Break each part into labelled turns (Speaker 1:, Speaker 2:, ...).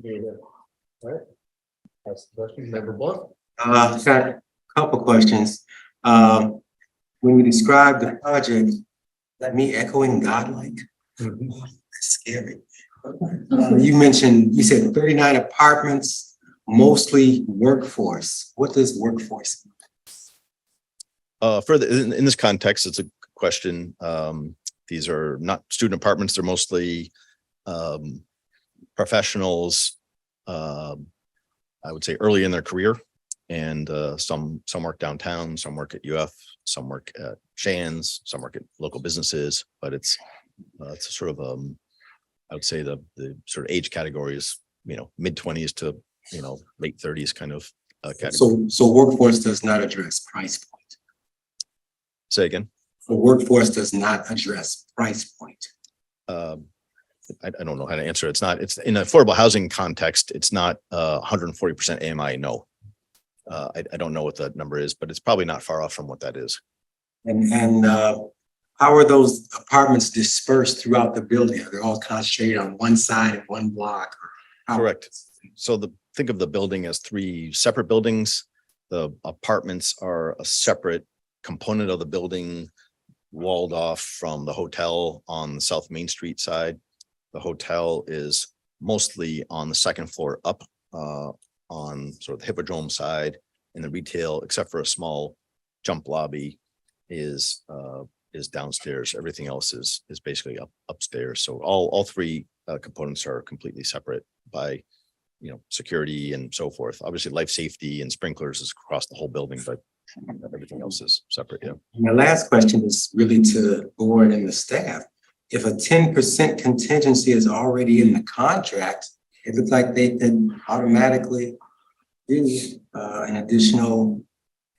Speaker 1: All right. That's the question. Member Blunt.
Speaker 2: Got a couple questions. When you describe the project, that me echoing godlike? That's scary. You said 39 apartments, mostly workforce. What does workforce mean?
Speaker 3: Further in this context, it's a question. These are not student apartments. They're mostly professionals, I would say early in their career, and some work downtown, some work at UF, some work at Shands, some work at local businesses, but it's sort of I would say the sort of age category is, mid-20s to, late 30s kind of category.
Speaker 2: So workforce does not address price point.
Speaker 3: Say again.
Speaker 2: The workforce does not address price point.
Speaker 3: I don't know how to answer. It's in an affordable housing context. It's not 140% AMI. No, I don't know what that number is, but it's probably not far off from what that is.
Speaker 2: And how are those apartments dispersed throughout the building? Are they all concentrated on one side of one block?
Speaker 3: Correct. So think of the building as 3 separate buildings. The apartments are a separate component of the building, walled off from the hotel on the South Main Street side. The hotel is mostly on the second floor up on sort of the Hippodrome side, and the retail, except for a small jump lobby, is downstairs. Everything else is basically upstairs. So all 3 components are completely separate by security and so forth. Obviously, life safety and sprinklers is across the whole building, but everything else is separate. Yeah.
Speaker 2: My last question is really to the board and the staff. If a 10% contingency is already in the contract, it looks like they can automatically do an additional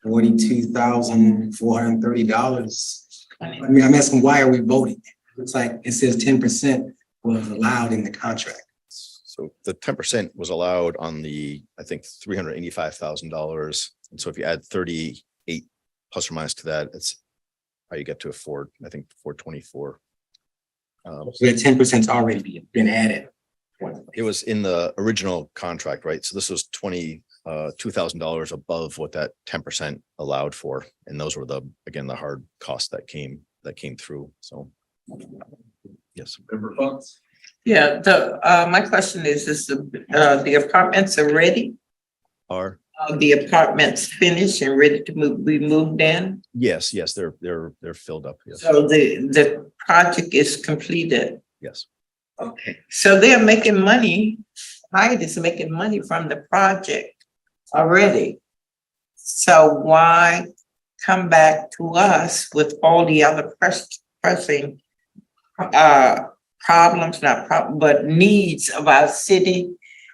Speaker 2: $42,430. I mean, I'm asking, why are we voting? It looks like it says 10% was allowed in the contract.
Speaker 3: So the 10% was allowed on the, I think, $385,000. And so if you add 38 plus or minus to that, it's how you get to a 424.
Speaker 2: So that 10%'s already been added.
Speaker 3: It was in the original contract, right? So this was $22,000 above what that 10% allowed for. And those were the hard costs that came through. So yes.
Speaker 1: Member Funds.
Speaker 4: Yeah, my question is the apartments are ready?
Speaker 3: Are
Speaker 4: The apartments finished and ready to be moved in?
Speaker 3: yes, they're filled up. Yes.
Speaker 4: So the project is completed.
Speaker 3: Yes.
Speaker 4: Okay, so they're making money. Hyde is making money from the project already. So why come back to us with all the other pressing problems, but needs of our city,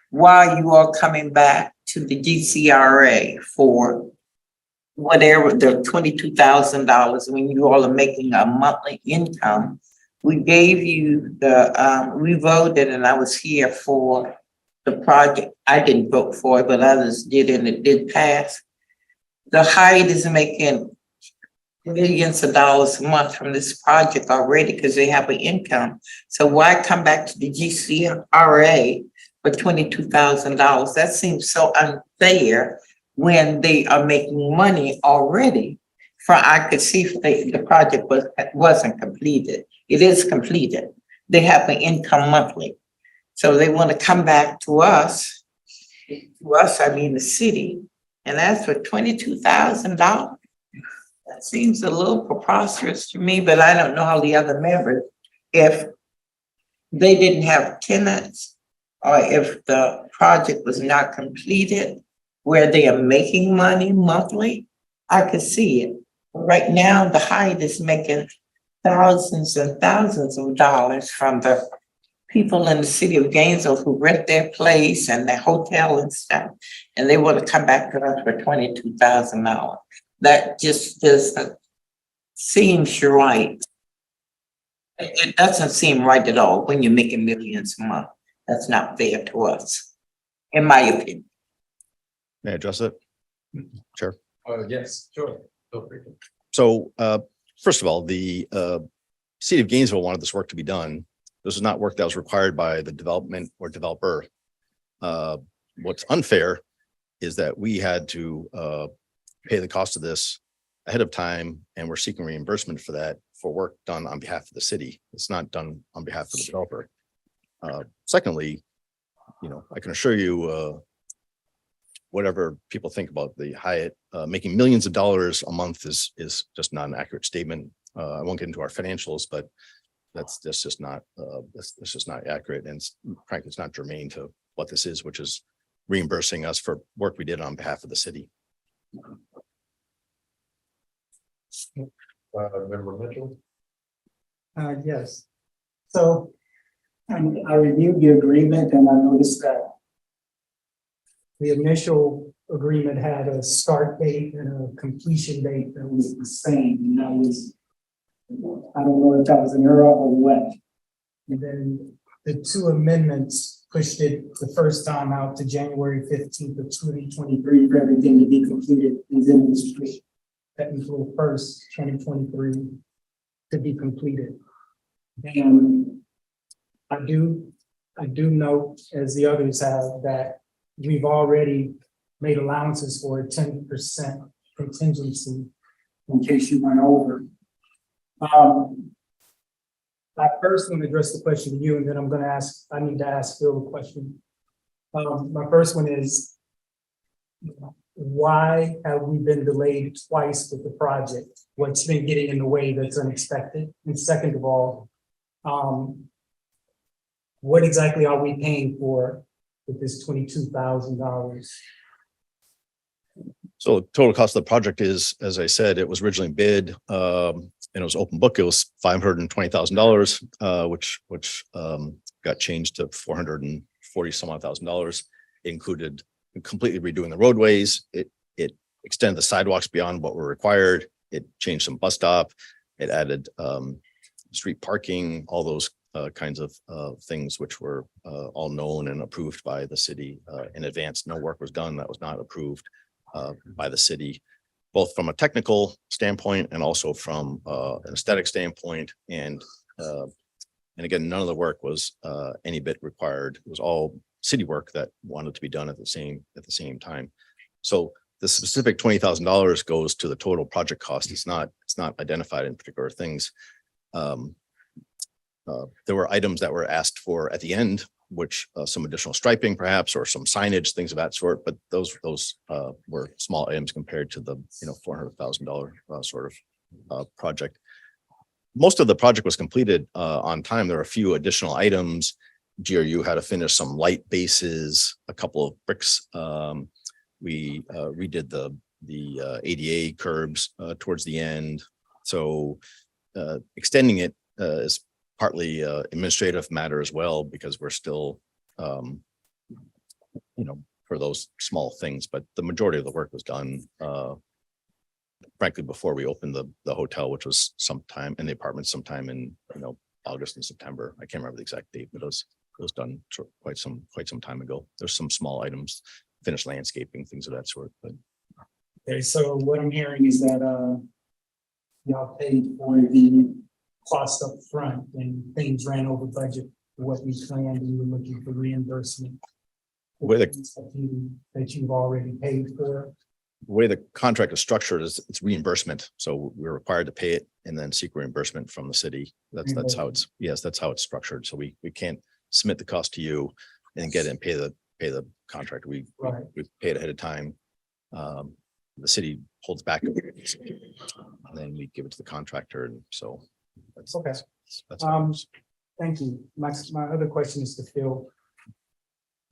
Speaker 4: while you are coming back to the GCRA for whatever the $22,000 when you all are making a monthly income? We gave you we voted, and I was here for the project. I didn't vote for it, but others did, and it did pass. The Hyde is making millions of dollars a month from this project already because they have an income. So why come back to the GCRA for $22,000? That seems so unfair when they are making money already. I could see the project wasn't completed. It is completed. They have an income monthly. So they want to come back to us, I mean the city, and ask for $22,000. That seems a little preposterous to me, but I don't know how the other members, if they didn't have tenants or if the project was not completed where they are making money monthly, I could see it. Right now, the Hyde is making thousands and thousands of dollars from the people in the city of Gainesville who rent their place and their hotel and stuff, and they want to come back to us for $22,000. That just doesn't seem right. It doesn't seem right at all when you're making millions a month. That's not fair to us, in my opinion.
Speaker 3: May I address it? Sure.
Speaker 1: Yes, sure. Feel free to.
Speaker 3: So first of all, the city of Gainesville wanted this work to be done. This is not work that was required by the development or developer. What's unfair is that we had to pay the cost of this ahead of time, and we're seeking reimbursement for that for work done on behalf of the city. It's not done on behalf of the developer. Secondly, I can assure you, whatever people think about the Hyatt making millions of dollars a month is just not an accurate statement. I won't get into our financials, but that's just not that's just not accurate, and frankly, it's not germane to what this is, which is reimbursing us for work we did on behalf of the city.
Speaker 1: Member Mitchell.
Speaker 5: Yes. So I reviewed the agreement and I noticed that the initial agreement had a start date and a completion date that was the same. And that was, I don't know if that was an error or what. And then the two amendments pushed it the first time out to January 15th of 2023 for everything to be completed. And then it was pushed April 1st, 2023 to be completed. And I do note, as the others have, that we've already made allowances for a 10% contingency in case you went over. I first want to address the question to you, and then I need to ask Phil a question. My first one is, why have we been delayed twice with the project? What's been getting in the way that's unexpected? And second of all, what exactly are we paying for with this $22,000?
Speaker 3: So total cost of the project is, as I said, it was originally bid, and it was open book. It was $520,000, which got changed to $440 some odd thousand. It included completely redoing the roadways. It extended the sidewalks beyond what were required. It changed some bus stop. It added street parking, all those kinds of things which were all known and approved by the city in advance. No work was done that was not approved by the city, both from a technical standpoint and also from an aesthetic standpoint. And again, none of the work was any bit required. It was all city work that wanted to be done at the same time. So the specific $20,000 goes to the total project cost. It's not identified in particular things. There were items that were asked for at the end, which some additional striping perhaps, or some signage, things of that sort. But those were small items compared to the $400,000 sort of project. Most of the project was completed on time. There are a few additional items. GRU had to finish some light bases, a couple of bricks. We redid the ADA curbs towards the end. So extending it is partly administrative matter as well, because we're still, for those small things, but the majority of the work was done, frankly, before we opened the hotel, which was sometime in the apartment, sometime in, August and September. I can't remember the exact date, but it was done quite some time ago. There's some small items, finished landscaping, things of that sort, but.
Speaker 5: Okay, so what I'm hearing is that y'all paid for the cost up front and things ran over budget for what we planned, and you were looking for reimbursement that you've already paid for.
Speaker 3: The way the contract is structured is it's reimbursement. So we're required to pay it and then seek reimbursement from the city. That's how it's structured. So we can't submit the cost to you and get it and pay the contract. We pay it ahead of time. The city holds back and then we give it to the contractor. And so that's
Speaker 5: okay.
Speaker 3: That's
Speaker 5: thank you. My other question is to Phil.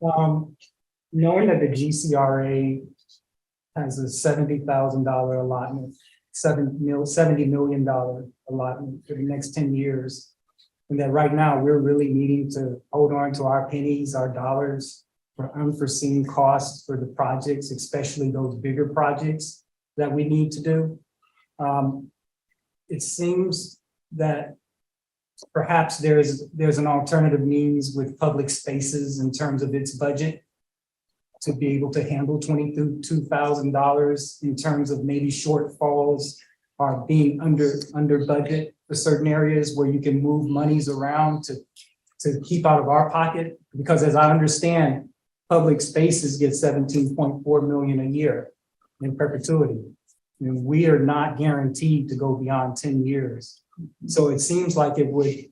Speaker 5: Knowing that the GCRA has a $70,000 allotment, $70 million allotment for the next 10 years, and that right now we're really needing to hold on to our pennies, our dollars for unforeseen costs for the projects, especially those bigger projects that we need to do. It seems that perhaps there's an alternative means with public spaces in terms of its budget to be able to handle $22,000 in terms of maybe shortfalls or being under budget for certain areas where you can move monies around to keep out of our pocket. Because as I understand, public spaces get 17.4 million a year in perpetuity. And we are not guaranteed to go beyond 10 years. So it seems like it would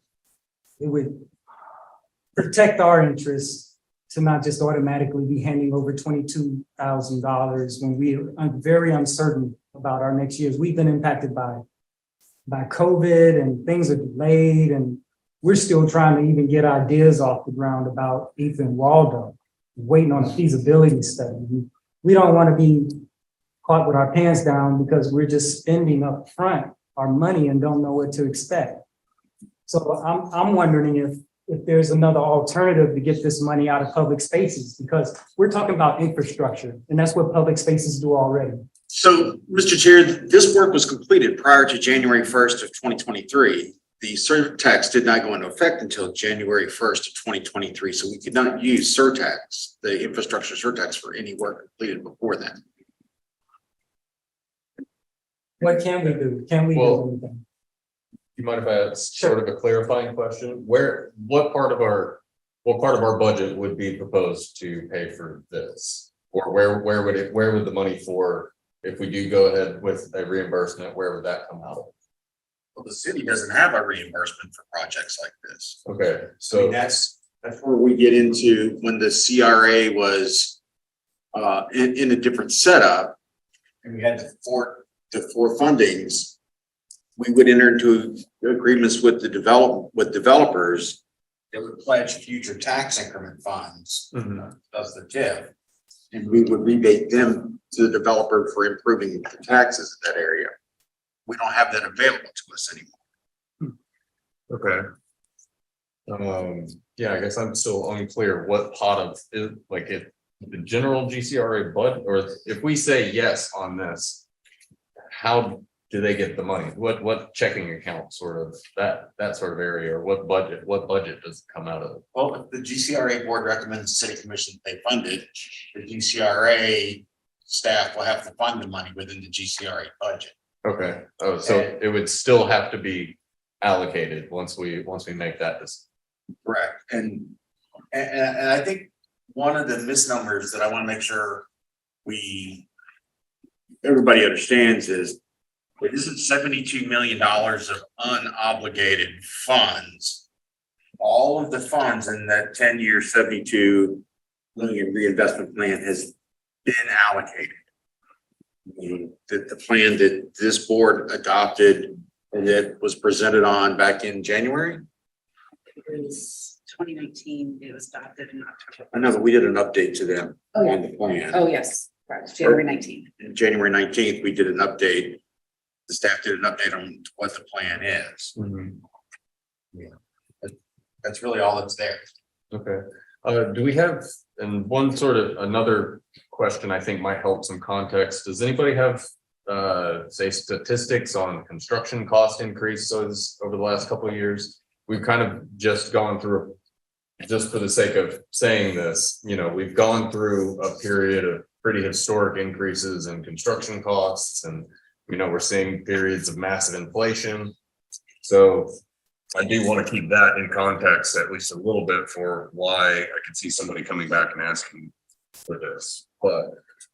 Speaker 5: protect our interests to not just automatically be handing over $22,000 when we are very uncertain about our next years. We've been impacted by COVID, and things are delayed, and we're still trying to even get ideas off the ground about Ethan Waldo, waiting on a feasibility study. We don't want to be caught with our pants down because we're just spending up front our money and don't know what to expect. So I'm wondering if there's another alternative to get this money out of public spaces, because we're talking about infrastructure, and that's what public spaces do already.
Speaker 6: So, Mr. Chair, this work was completed prior to January 1st of 2023. The surtax did not go into effect until January 1st of 2023. So we could not use surtax, the infrastructure surtax, for any work completed before that.
Speaker 5: What can we do? Can we do
Speaker 1: Well,
Speaker 5: anything?
Speaker 1: You mind if I ask sort of a clarifying question? What part of our budget would be proposed to pay for this? Or where would the money for, if we do go ahead with a reimbursement, where would that come out of?
Speaker 6: Well, the city doesn't have a reimbursement for projects like this.
Speaker 1: Okay,
Speaker 6: I mean,
Speaker 1: so,
Speaker 6: that's where we get into when the CRA was in a different setup, and we had the four fundings. We would enter into agreements with developers that would pledge future tax increment funds, that's the TIF, and we would rebate them to the developer for improving the taxes in that area. We don't have that available to us anymore.
Speaker 1: okay. Yeah, I guess I'm still unclear what pot of, like, if the general GCRA budget, or if we say yes on this, how do they get the money? What checking account, sort of that sort of area, or what budget does it come out of?
Speaker 6: Well, if the GCRA board recommends the city commission they fund it, the GCRA staff will have to fund the money within the GCRA budget.
Speaker 1: Okay, oh, so it would still have to be allocated once we make that decision.
Speaker 6: Correct. And I think one of the misnomers that I want to make sure everybody understands is it isn't $72 million of unobligated funds. All of the funds in that 10-year, 72 million reinvestment plan has been allocated. The plan that this board adopted and that was presented on back in January.
Speaker 7: It was 2019, it was adopted in October.
Speaker 6: I know that we did an update to them
Speaker 7: Oh, yeah.
Speaker 6: on the plan.
Speaker 7: Oh, yes, right, January 19th.
Speaker 6: In January 19th, we did an update. The staff did an update on what the plan is. That's really all that's there.
Speaker 1: Okay, do we have, and one sort of another question I think might help some context. Does anybody have, say, statistics on construction cost increases over the last couple of years? We've kind of just gone through, just for the sake of saying this, we've gone through a period of pretty historic increases in construction costs, and we're seeing periods of massive inflation. So I do want to keep that in context at least a little bit for why I could see somebody coming back and asking for this. But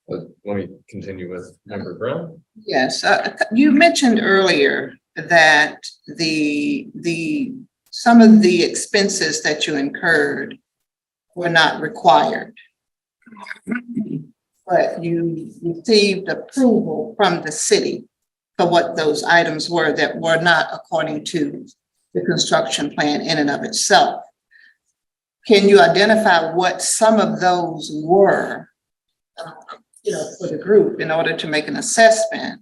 Speaker 1: let me continue with Member Brown.
Speaker 4: Yes, you mentioned earlier that some of the expenses that you incurred were not required. But you received approval from the city for what those items were that were not according to the construction plan in and of itself. Can you identify what some of those were, for the group in order to make an assessment?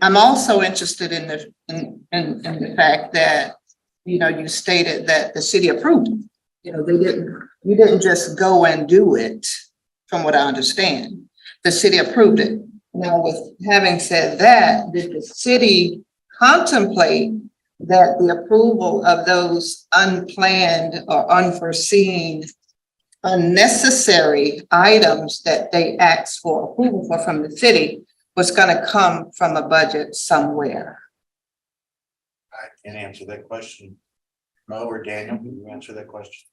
Speaker 4: I'm also interested in the fact that, you stated that the city approved. You didn't just go and do it, from what I understand. The city approved it. Now, with having said that, did the city contemplate that the approval of those unplanned or unforeseen, unnecessary items that they asked for approval for from the city was going to come from a budget somewhere?
Speaker 6: I can't answer that question. Mo or Daniel, can you answer that question?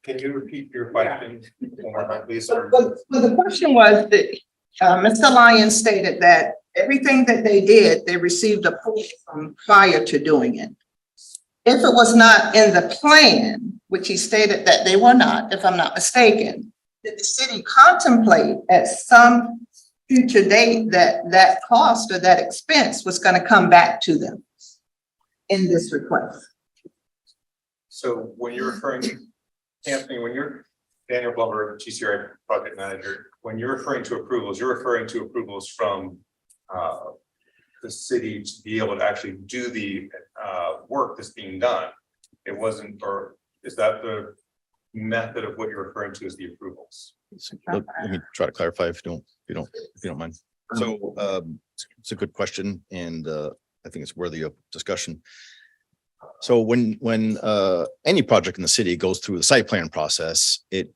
Speaker 8: Can you repeat your question one more time, please?
Speaker 4: Well, the question was that, Mr. Lyons stated that everything that they did, they received approval from prior to doing it. If it was not in the plan, which he stated that they were not, if I'm not mistaken, did the city contemplate at some future date that that cost or that expense was gonna come back to them in this request?
Speaker 8: So when you're referring to, Anthony, when you're Daniel Blumberg, GCRA project manager, when you're referring to approvals, you're referring to approvals from the city to be able to actually do the work that's being done. It wasn't, or is that the method of what you're referring to as the approvals?
Speaker 3: So, let me try to clarify if you don't mind. So it's a good question, and I think it's worthy of discussion. So when any project in the city goes through the site plan process, it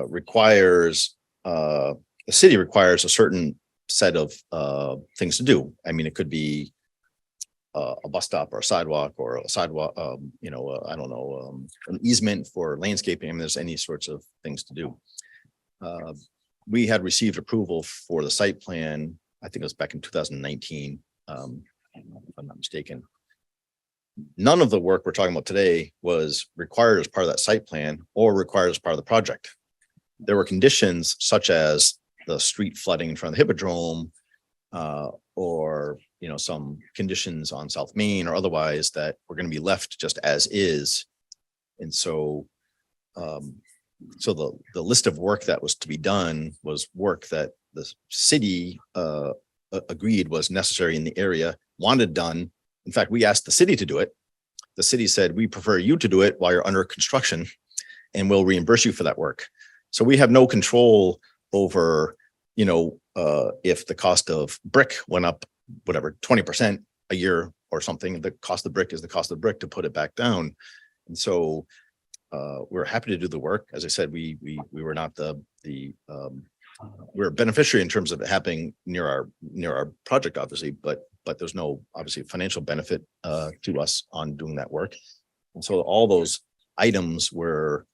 Speaker 3: requires the city requires a certain set of things to do. I mean, it could be a bus stop or a sidewalk, I don't know, an easement for landscaping. I mean, there's any sorts of things to do. We had received approval for the site plan, I think it was back in 2019, if I'm not mistaken. None of the work we're talking about today was required as part of that site plan or required as part of the project. There were conditions such as the street flooding in front of the Hippodrome, or some conditions on South Main or otherwise that were going to be left just as is. And so the list of work that was to be done was work that the city agreed was necessary in the area, wanted done. In fact, we asked the city to do it. The city said, we prefer you to do it while you're under construction, and we'll reimburse you for that work. So we have no control over, if the cost of brick went up, whatever, 20% a year or something, the cost of brick is the cost of brick to put it back down. And so we're happy to do the work. As I said, we were not we're a beneficiary in terms of it happening near our project, obviously, but there's no obviously financial benefit to us on doing that work. And so all those items were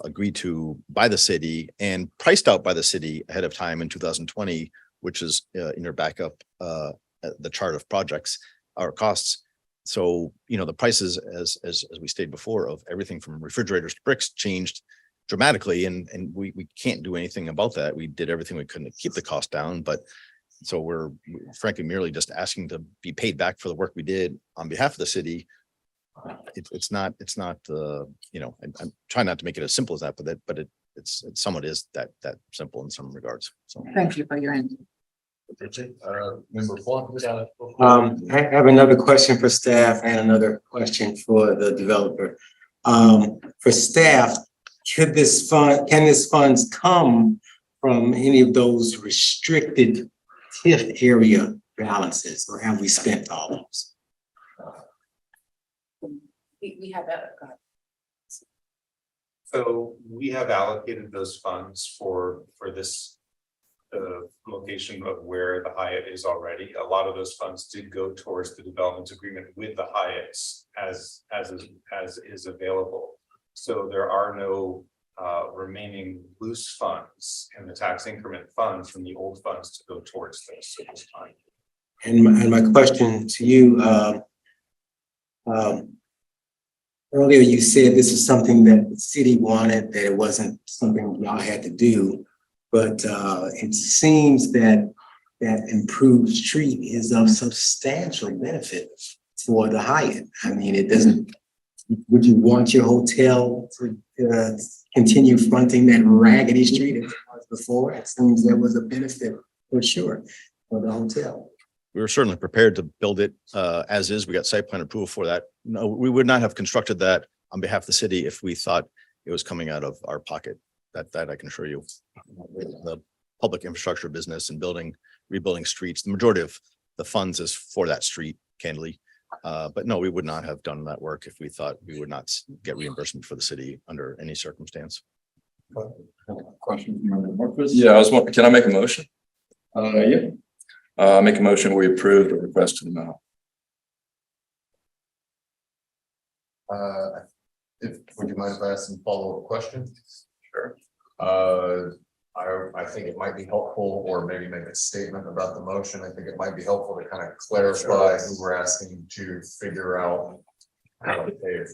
Speaker 3: agreed to by the city and priced out by the city ahead of time in 2020, which is in your backup, the chart of projects, our costs. So, the prices, as we stated before, of everything from refrigerators to bricks changed dramatically, and we can't do anything about that. We did everything we could to keep the cost down, but so we're frankly merely just asking to be paid back for the work we did on behalf of the city. It's not I'm trying not to make it as simple as that, but it's somewhat is that simple in some regards. So
Speaker 4: Thank you for your answer.
Speaker 1: Member Plum.
Speaker 2: I have another question for staff and another question for the developer. For staff, can this funds come from any of those restricted TIF area balances, or have we spent all those?
Speaker 7: We have that.
Speaker 8: So we have allocated those funds for this location of where the Hyatt is already. A lot of those funds did go towards the development agreement with the Hyatts as is available. So there are no remaining loose funds in the tax increment fund from the old funds to go towards this at this time.
Speaker 2: And my question to you, earlier you said this is something that the city wanted, that it wasn't something y'all had to do, but it seems that improved street is of substantial benefit for the Hyatt. I mean, it doesn't. Would you want your hotel to continue fronting that raggedy street as it was before? It seems there was a benefit for sure for the hotel.
Speaker 3: we were certainly prepared to build it as is. We got site plan approval for that. No, we would not have constructed that on behalf of the city if we thought it was coming out of our pocket. That I can assure you. The public infrastructure business and rebuilding streets, the majority of the funds is for that street, candidly. But no, we would not have done that work if we thought we would not get reimbursement for the city under any circumstance.
Speaker 9: Question. Yeah, can I make a motion? Yeah. Make a motion, we approve the request to the amount.
Speaker 1: would you mind if I ask some follow-up questions?
Speaker 9: Sure.
Speaker 1: I think it might be helpful, or maybe make a statement about the motion. I think it might be helpful to kind of clarify who we're asking to figure out how to pay it.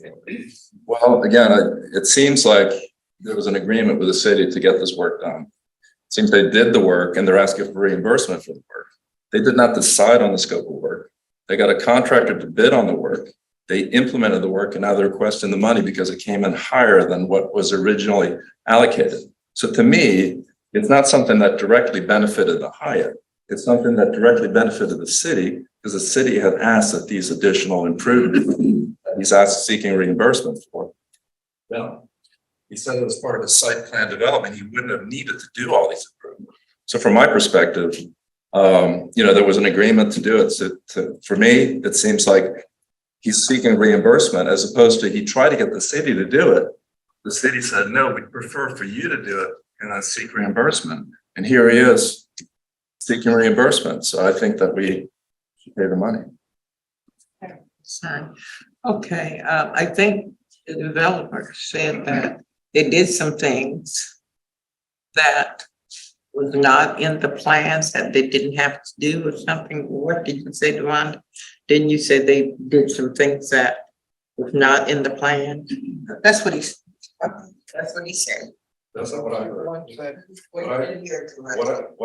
Speaker 9: Well, again, it seems like there was an agreement with the city to get this work done. It seems they did the work and they're asking for reimbursement for the work. They did not decide on the scope of work. They got a contractor to bid on the work. They implemented the work and now they're requesting the money because it came in higher than what was originally allocated. So to me, it's not something that directly benefited the Hyatt. It's something that directly benefited the city because the city had asked that these additional improvements that he's seeking reimbursement for. Now, he said it was part of his site plan development. He wouldn't have needed to do all these improvements. So from my perspective, there was an agreement to do it. So for me, it seems like he's seeking reimbursement as opposed to he tried to get the city to do it. The city said, no, we'd prefer for you to do it and then seek reimbursement. And here he is seeking reimbursement. So I think that we should pay the money.
Speaker 4: Sorry. Okay, I think the developer said that they did some things that was not in the plans that they didn't have to do or something. What did you say, Devon? Didn't you say they did some things that was not in the plan? That's what he said.
Speaker 9: That's not what I heard. What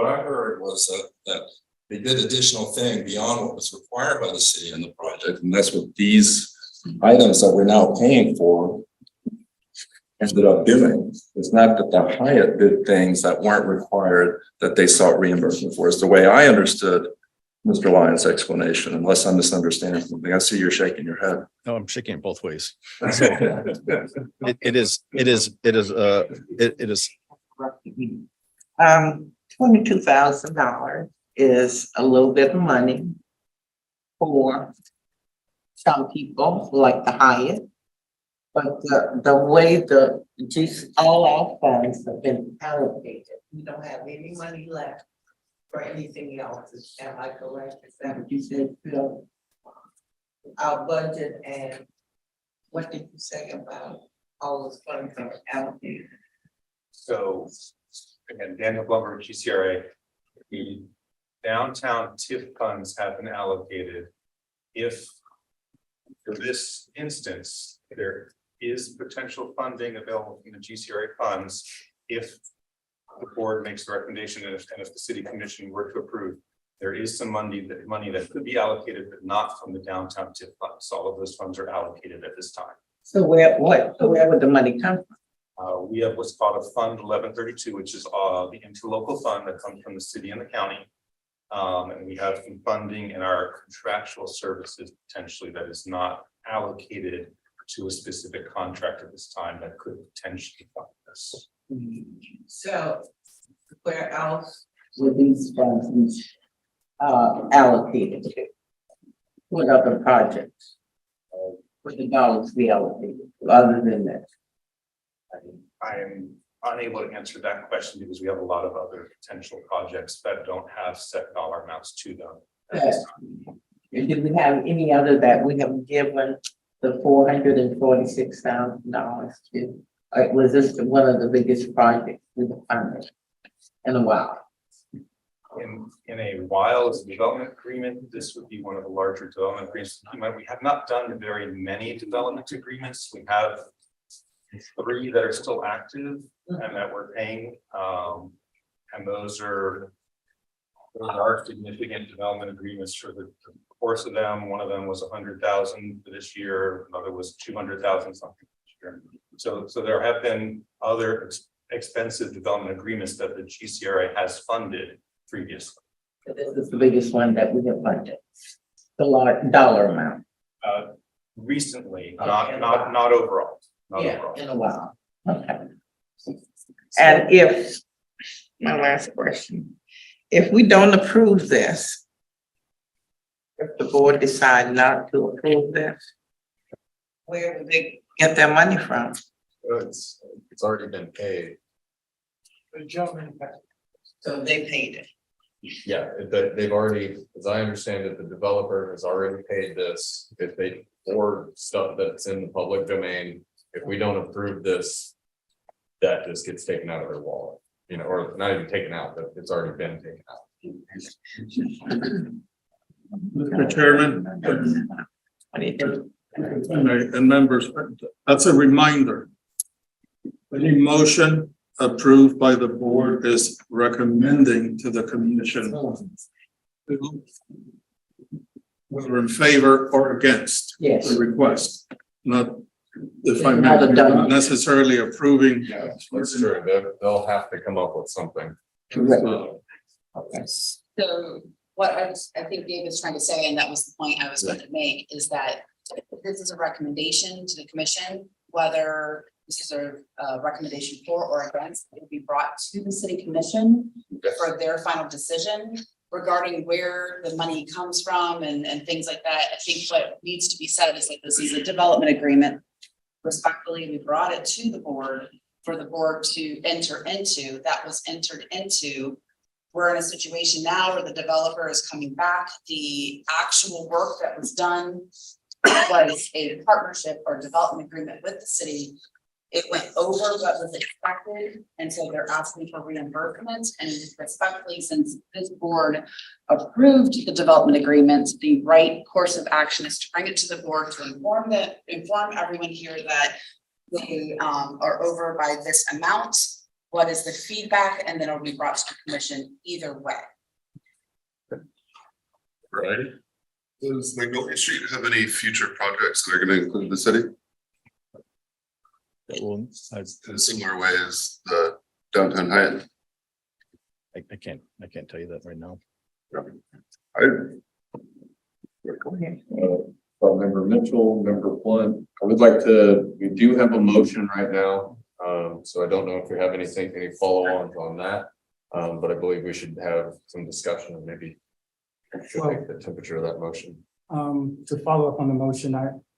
Speaker 9: I heard was that they did additional thing beyond what was required by the city in the project. And that's what these items that we're now paying for ended up doing. It's not that the Hyatt did things that weren't required that they sought reimbursement for. It's the way I understood Mr. Lyons' explanation, unless I'm misunderstanding something. I see you're shaking your head.
Speaker 3: No, I'm shaking it both ways. So it is.
Speaker 4: $22,000 is a little bit of money for some people like the Hyatt. But the way all our funds have been allocated, we don't have any money left for anything else. Am I correct? Is that what you said, Phil? Our budget, and what did you say about all those funds that are allocated?
Speaker 8: So again, Daniel Blumberg, GCRA, the downtown TIF funds have been allocated. If for this instance, there is potential funding available from the GCRA funds, if the board makes the recommendation and if the city commission were to approve, there is some money that could be allocated, but not from the downtown TIF funds. So all of those funds are allocated at this time.
Speaker 4: So where would the money come from?
Speaker 8: We have what's called a Fund 1132, which is the interlocal fund that comes from the city and the county. And we have some funding in our contractual services potentially that is not allocated to a specific contract at this time that could potentially fund this.
Speaker 4: So where else would these funds be allocated to? What other projects would the dollars be allocated to other than that?
Speaker 8: I am unable to answer that question because we have a lot of other potential projects that don't have set dollar amounts to them. At this time.
Speaker 4: Do we have any other that we have given the $446,000 to? Was this one of the biggest projects we have funded in a while?
Speaker 8: In a while, as a development agreement, this would be one of the larger development agreements. We have not done very many development agreements. We have 3 that are still active and that we're paying. And those are significant development agreements for the course of them. One of them was 100,000 for this year. Another was 200,000 something this year. So there have been other expensive development agreements that the GCRA has funded previously.
Speaker 4: This is the biggest one that we have funded. The large dollar amount.
Speaker 8: Recently, not overall. Not overall.
Speaker 4: In a while. Okay. And if, my last question, if we don't approve this, if the board decide not to approve this, where do they get their money from?
Speaker 1: It's already been paid.
Speaker 4: So they paid it.
Speaker 1: Yeah, they've already, as I understand it, the developer has already paid this. If they, or stuff that's in the public domain, if we don't approve this, that just gets taken out of their wallet, you know, or not even taken out, but it's already been taken out.
Speaker 10: Mr. Chairman,
Speaker 4: What do you think?
Speaker 10: and members, that's a reminder. Any motion approved by the board is recommending to the commission whether in favor or against
Speaker 4: Yes.
Speaker 10: the request, not if I'm
Speaker 4: Not a done.
Speaker 10: not necessarily approving.
Speaker 1: That's true. They'll have to come up with something.
Speaker 4: Correct.
Speaker 7: So what I think Dave is trying to say, and that was the point I was going to make, is that this is a recommendation to the commission, whether this is a recommendation for or against, it will be brought to the city commission for their final decision regarding where the money comes from and things like that. I think what needs to be said is that this is a development agreement. Respectfully, we brought it to the board for the board to enter into. That was entered into. We're in a situation now where the developer is coming back. The actual work that was done was a partnership or development agreement with the city. It went over what was expected, and so they're asking for reimbursement. And respectfully, since this board approved the development agreement, the right course of action is to bring it to the board to inform everyone here that they are over by this amount. What is the feedback? And then it'll be brought to the commission either way.
Speaker 10: Right.
Speaker 11: Does Magnolia Street have any future projects that are going to include the city in a similar way as the downtown Hyatt?
Speaker 3: I can't tell you that right now.
Speaker 1: Member Mitchell, member Blunt, I would like to, we do have a motion right now. So I don't know if you have any follow-ons on that. But I believe we should have some discussion and maybe should take the temperature of that motion.
Speaker 5: To follow up on the motion,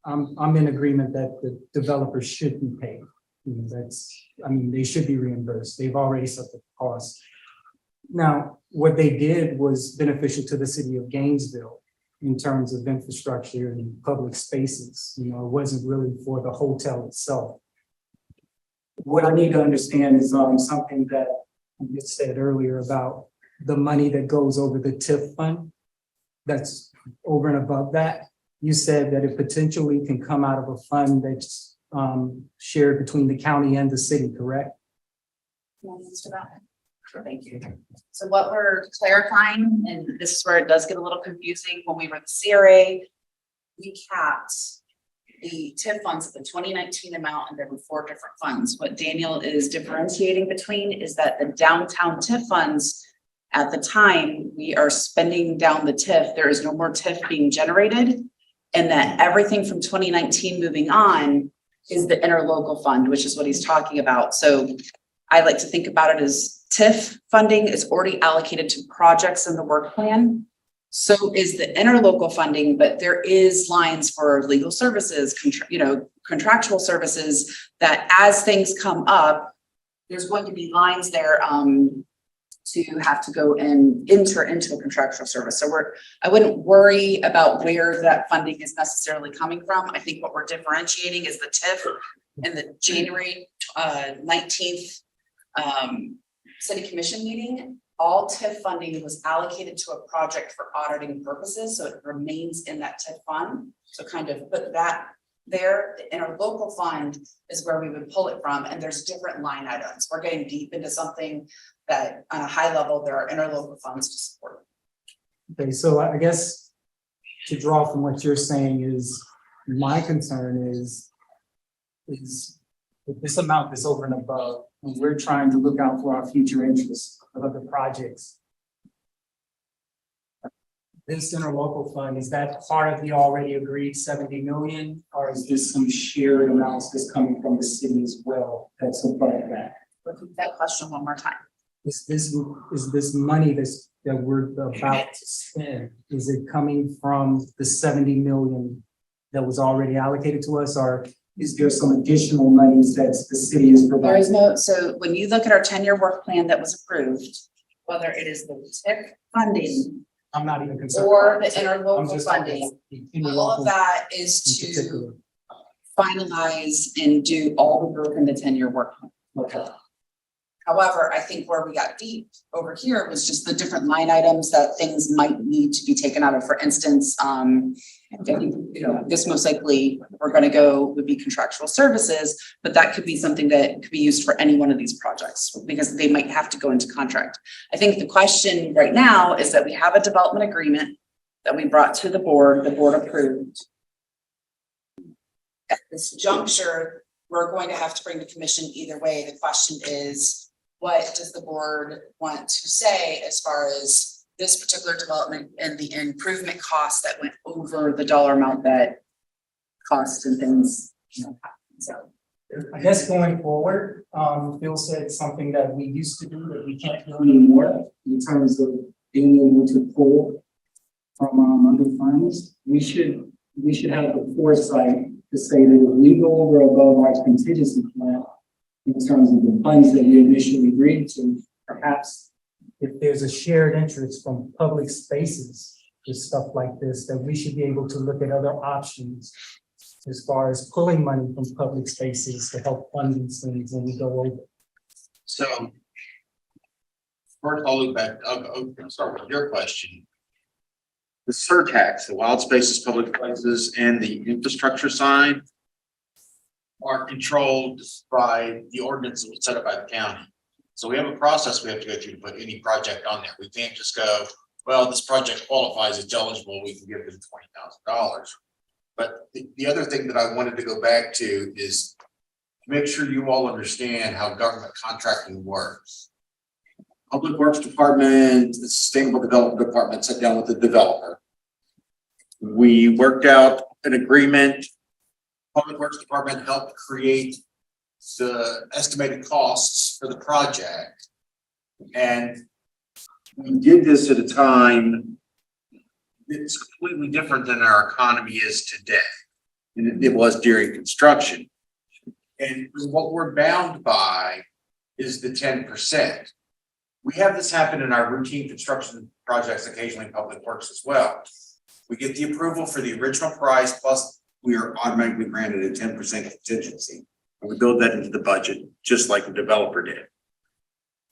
Speaker 5: I'm in agreement that the developers should be paid. You know, they should be reimbursed. They've already suffered costs. Now, what they did was beneficial to the city of Gainesville in terms of infrastructure and public spaces. You know, it wasn't really for the hotel itself. What I need to understand is something that you said earlier about the money that goes over the TIF fund. That's over and above that. You said that it potentially can come out of a fund that's shared between the county and the city, correct?
Speaker 7: Sure, thank you. So what we're clarifying, and this is where it does get a little confusing, when we were the CRA, we capped the TIF funds at the 2019 amount, and there were 4 different funds. What Daniel is differentiating between is that the downtown TIF funds, at the time we are spending down the TIF, there is no more TIF being generated, and that everything from 2019 moving on is the interlocal fund, which is what he's talking about. So I like to think about it as TIF funding is already allocated to projects in the work plan. So is the interlocal funding, but there is lines for legal services, contractual services that as things come up, there's going to be lines there to have to go and enter into a contractual service. So I wouldn't worry about where that funding is necessarily coming from. I think what we're differentiating is the TIF and the January 19th City Commission meeting. All TIF funding was allocated to a project for auditing purposes, so it remains in that TIF fund. So kind of put that there. The interlocal fund is where we would pull it from, and there's different line items. We're getting deep into something that on a high level, there are interlocal funds to support.
Speaker 5: Okay, so I guess to draw from what you're saying is, my concern is if this amount is over and above, and we're trying to look out for our future interests of other projects. This interlocal fund, is that part of the already agreed 70 million, or is this some shared amounts that's coming from the city as well? That's a part of that.
Speaker 7: Repeat that question one more time.
Speaker 5: Is this money that we're about to spend, is it coming from the 70 million that was already allocated to us, or is there some additional monies that the city is
Speaker 7: There
Speaker 5: providing?
Speaker 7: is no, so when you look at our 10-year work plan that was approved, whether it is the TIF funding
Speaker 5: I'm not even concerned.
Speaker 7: or the
Speaker 5: I'm
Speaker 7: interlocal
Speaker 5: just
Speaker 7: funding,
Speaker 5: talking
Speaker 7: all of that is
Speaker 5: in
Speaker 7: to
Speaker 5: particular.
Speaker 7: finalize and do all the work in the 10-year work. Okay. However, I think where we got deep over here was just the different line items that things might need to be taken out of. For instance, this most likely we're going to go would be contractual services, but that could be something that could be used for any one of these projects because they might have to go into contract. I think the question right now is that we have a development agreement that we brought to the board approved. At this juncture, we're going to have to bring to commission either way. The question is, what does the board want to say as far as this particular development and the improvement costs that went over the dollar amount that cost and things, so.
Speaker 5: I guess going forward, Phil said something that we used to do that we can't do anymore in terms of being able to pull from other funds. We should have the foresight to say that if we go over above our contingency plan in terms of the funds that we initially agreed to, perhaps if there's a shared interest from public spaces with stuff like this, that we should be able to look at other options as far as pulling money from public spaces to help fund these things when we go over.
Speaker 6: So first, I'll look back, I'll start with your question. The surtax, the wild spaces, public places, and the infrastructure side are controlled by the ordinance that was set up by the county. So we have a process we have to go through to put any project on there. We can't just go, well, this project qualifies, it's eligible, we can give them $20,000. But the other thing that I wanted to go back to is make sure you all understand how government contracting works. Public Works Department, the Sustainable Development Department sat down with the developer. We worked out an agreement. Public Works Department helped create the estimated costs for the project. And we did this at a time that's completely different than our economy is today. And it was during construction. And what we're bound by is the 10%. We have this happen in our routine construction projects, occasionally Public Works as well. We get the approval for the original price, plus we are automatically granted a 10% contingency. And we build that into the budget, just like the developer did.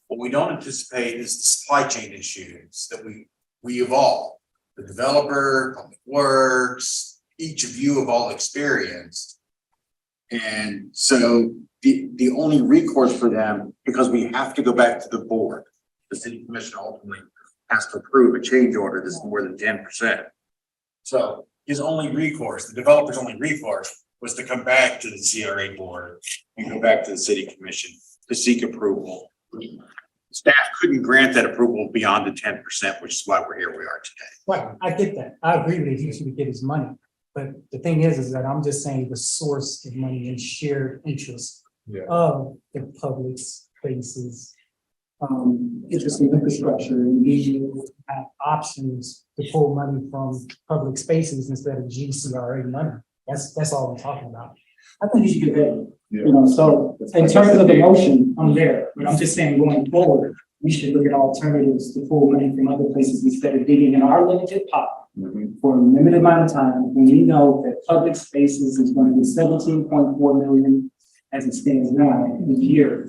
Speaker 6: What we don't anticipate is the supply chain issues that we evolve. The developer, Public Works, each of you have all experienced. And so the only recourse for them, because we have to go back to the board, the city commission ultimately has to approve a change order that's more than 10%. So his only recourse, the developer's only recourse, was to come back to the CRA board and go back to the city commission to seek approval. Staff couldn't grant that approval beyond the 10%, which is why we're here we are today.
Speaker 5: Right, I get that. I agree with it. He should get his money. But the thing is that I'm just saying the source of money and shared interest of the public spaces, interest in infrastructure and being able to have options to pull money from public spaces instead of GCRA money. That's all I'm talking about. I think you should get that. You know, so in terms of the motion, I'm there, but I'm just saying going forward, we should look at alternatives to pull money from other places instead of digging in our limited pot for a limited amount of time. When we know that public spaces is going to be 17.4 million as it stands now in a year.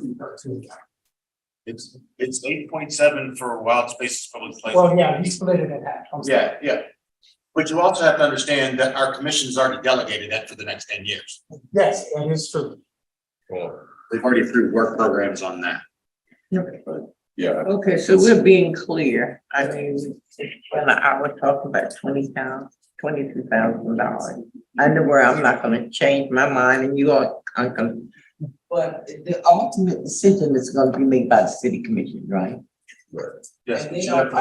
Speaker 6: It's 8.7 for wild spaces, public places.
Speaker 5: Well, yeah, he split it in half. I'm sorry.
Speaker 6: Yeah. But you also have to understand that our commission's already delegated that for the next 10 years.
Speaker 5: Yes, that is true.
Speaker 6: They've already approved work programs on that.
Speaker 9: Yeah.
Speaker 4: Okay, so we're being clear. I mean, when I was talking about $22,000. I know where I'm not gonna change my mind and you are, but the ultimate decision is gonna be made by the city commission, right?
Speaker 6: Yes.
Speaker 4: And they don't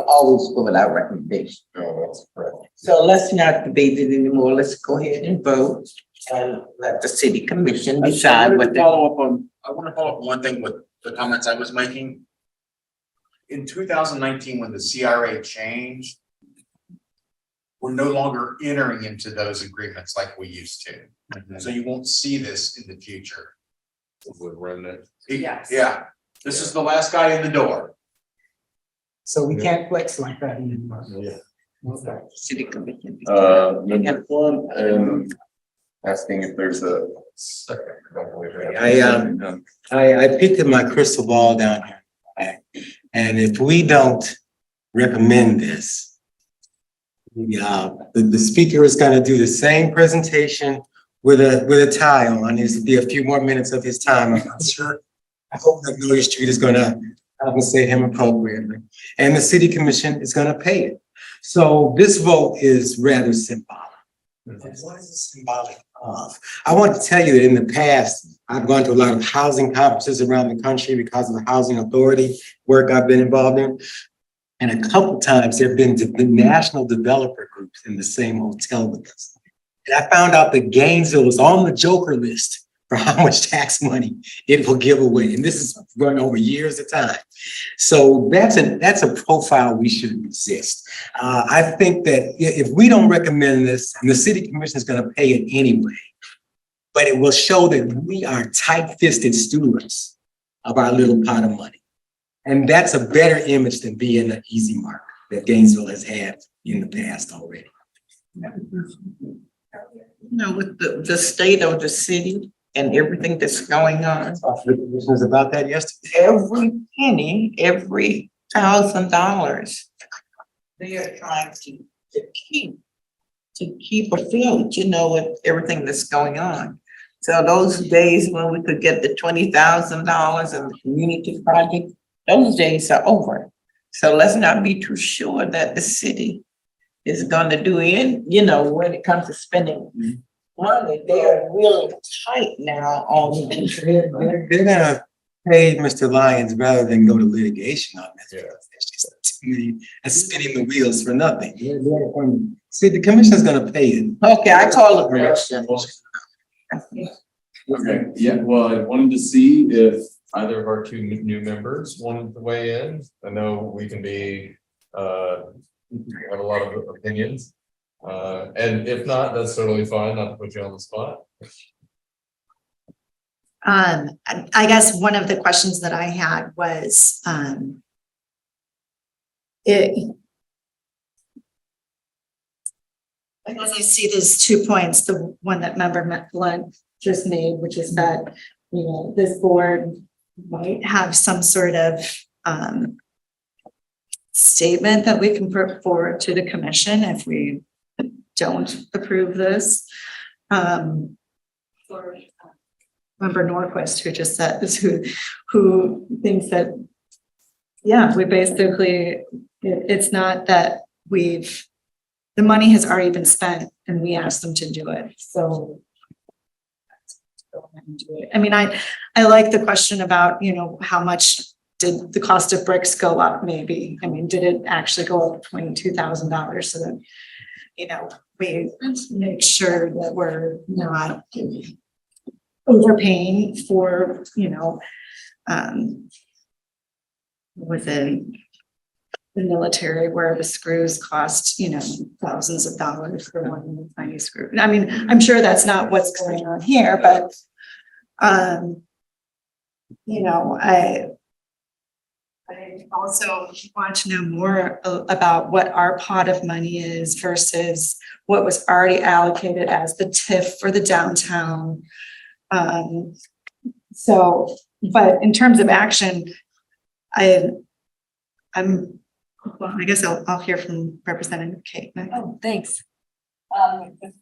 Speaker 4: always go without recommendation.
Speaker 9: No, that's correct.
Speaker 4: So let's not debate it anymore. Let's go ahead and vote and let the city commission decide what they.
Speaker 6: I want to follow up on one thing with the comments I was making. In 2019, when the CRA changed, we're no longer entering into those agreements like we used to. So you won't see this in the future.
Speaker 1: With remnant.
Speaker 7: Yes.
Speaker 6: Yeah, this is the last guy in the door.
Speaker 5: So we can't flex like that anymore.
Speaker 1: Yeah.
Speaker 5: Okay.
Speaker 4: City commission.
Speaker 9: Number one, and
Speaker 11: asking if there's a.
Speaker 2: I picked up my crystal ball down here. And if we don't recommend this, the speaker is gonna do the same presentation with a tie on. There's be a few more minutes of his time, I'm not sure. I hope Magnolia Street is gonna compensate him appropriately. And the city commission is gonna pay it. So this vote is rather symbolic. What is it symbolic of? I want to tell you that in the past, I've gone to a lot of housing conferences around the country because of the housing authority work I've been involved in. And a couple times there have been the national developer groups in the same hotel with us. And I found out that Gainesville was on the joker list for how much tax money it will give away. And this is run over years of time. So that's a profile we should resist. I think that if we don't recommend this, and the city commission is going to pay it anyway, but it will show that we are tight-fisted stewards of our little pot of money. And that's a better image than being an easy mark that Gainesville has had in the past already.
Speaker 4: You know, with the state of the city and everything that's going on,
Speaker 2: Was about that yesterday.
Speaker 4: every penny, every $1,000, they are trying to keep afloat, you know, with everything that's going on. So those days when we could get the $20,000 in the community project, those days are over. So let's not be too sure that the city is gonna do it, you know, when it comes to spending money. They are really tight now on this.
Speaker 2: They're gonna pay Mr. Lyons rather than go to litigation on this.
Speaker 1: Yeah.
Speaker 2: It's just too many, that's spinning the wheels for nothing. See, the commission's gonna pay it.
Speaker 4: Okay, I call the question.
Speaker 1: Okay, yeah, well, I wanted to see if either of our two new members wanted to weigh in. I know we can be, have a lot of opinions. And if not, that's totally fine, not to put you on the spot.
Speaker 12: I guess one of the questions that I had was, as I see these 2 points, the one that member Blunt just made, which is that, you know, this board might have some sort of statement that we can put forward to the commission if we don't approve this. For Member Norquist, who just said this, who thinks that, yeah, we basically, it's not that the money has already been spent and we asked them to do it. So go ahead and do it. I mean, I like the question about, you know, how much did the cost of bricks go up maybe? I mean, did it actually go up $22,000 so that, you know, we make sure that we're not overpaying for, you know, within the military where the screws cost, you know, thousands of dollars for one tiny screw. I mean, I'm sure that's not what's going on here, but, you know, I also want to know more about what our pot of money is versus what was already allocated as the TIF for the downtown. So, but in terms of action, well, I guess I'll hear from Representative Kate.
Speaker 13: Oh, thanks.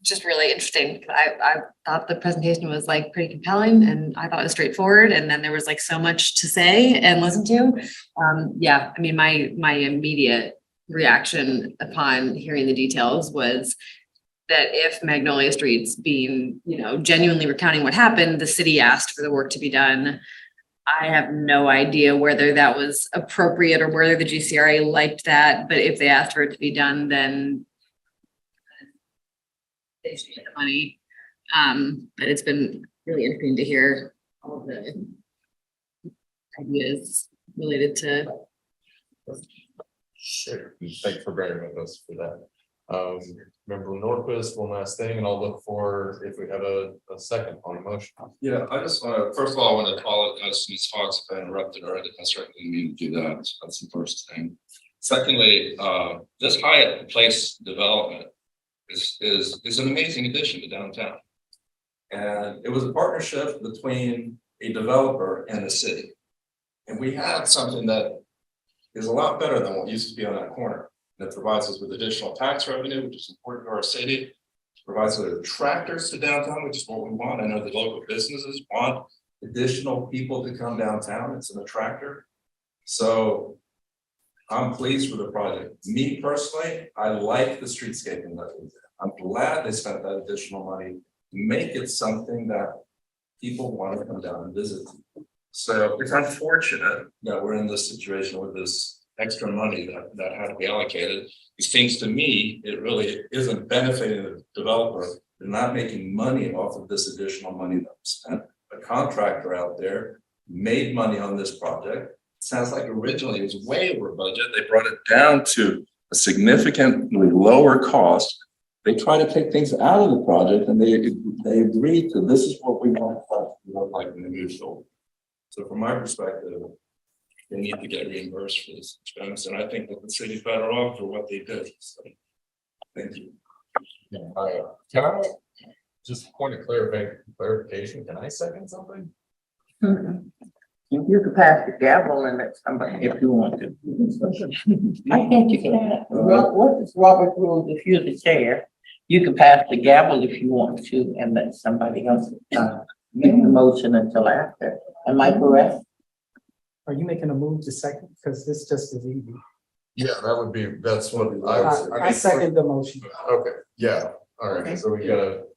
Speaker 13: Just really interesting. I thought the presentation was like pretty compelling and I thought it was straightforward. And then there was like so much to say and listen to. Yeah, I mean, my immediate reaction upon hearing the details was that if Magnolia Street's being, you know, genuinely recounting what happened, the city asked for the work to be done. I have no idea whether that was appropriate or whether the GCRA liked that, but if they asked for it to be done, then they should get the money. But it's been really interesting to hear all of the ideas related to.
Speaker 1: Sure, thanks for bearing with us for that. Member Norquist, one last thing, and I'll look for if we have a second on a motion.
Speaker 9: Yeah, I just want to, first of all, I want to apologize to Ms. Fox if I interrupted her. I certainly didn't mean to do that. So that's the first thing. Secondly, this Hyatt Place development is an amazing addition to downtown. And it was a partnership between a developer and the city. And we have something that is a lot better than what used to be on that corner. That provides us with additional tax revenue, which is important to our city. Provides us with attractors to downtown, which is what we want. I know the local businesses want additional people to come downtown. It's an attractor. So I'm pleased with the project. Me personally, I like the streetscaping that we did. I'm glad they spent that additional money to make it something that people want to come down and visit. So it's unfortunate that we're in this situation with this extra money that had to be allocated. It seems to me, it really isn't benefiting the developer. They're not making money off of this additional money that was spent. A contractor out there made money on this project. Sounds like originally it was way over budget. They brought it down to a significantly lower cost. They try to take things out of the project and they agreed to, this is what we want to look like in the new store. So from my perspective, they need to get reimbursed for this expense. And I think that the city's better off for what they did. So, thank you.
Speaker 1: Can I just point of clarification? Can I second something?
Speaker 4: You could pass the gavel and let somebody if you want to. I think you can. What is Robert rules? If you're the chair, you can pass the gavel if you want to and let somebody else make the motion until after. Am I correct?
Speaker 5: Are you making a move to second? Because this just is easy.
Speaker 1: Yeah, that's what
Speaker 5: I second the motion.
Speaker 1: Okay, yeah, all right, so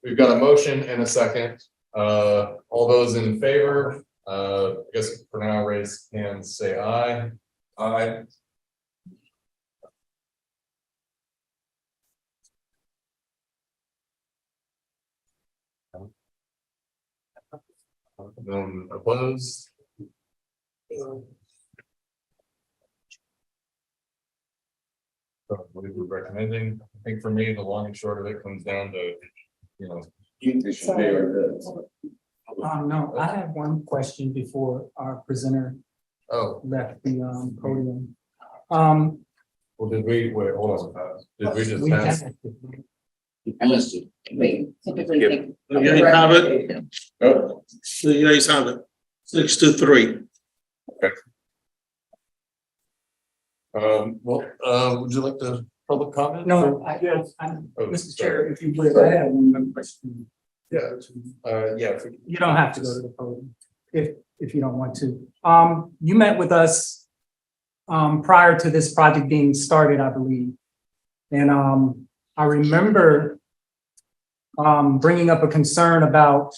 Speaker 1: we've got a motion and a second. All those in favor, I guess for now, raise hands, say aye. Aye. Opposed? So what are we recommending? I think for me, the long and short of it comes down to,
Speaker 5: No, I have one question before our presenter
Speaker 1: oh,
Speaker 5: left the podium.
Speaker 1: well, hold on. Did we just pass?
Speaker 10: The ayes have it. The ayes have it. 6-3.
Speaker 1: Would you like to public comment?
Speaker 5: No,
Speaker 1: Oh,
Speaker 5: Mr. Chair, if you would, I have one question.
Speaker 1: Yeah, yeah.
Speaker 5: You don't have to go to the podium if you don't want to. You met with us prior to this project being started, I believe. And I remember bringing up a concern about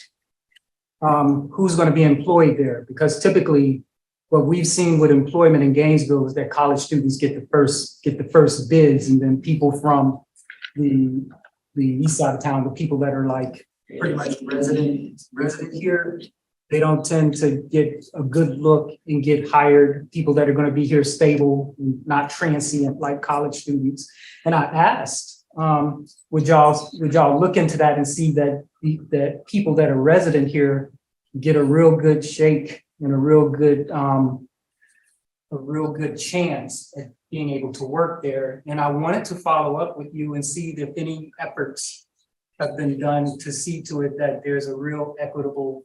Speaker 5: who's going to be employed there, because typically what we've seen with employment in Gainesville is that college students get the first bids, and then people from the east side of town, the people that are like pretty much resident here, they don't tend to get a good look and get hired. People that are going to be here stable, not transient like college students. And I asked, would y'all look into that and see that people that are resident here get a real good shake and a real good chance at being able to work there. And I wanted to follow up with you and see if any efforts have been done to see to it that there's a real equitable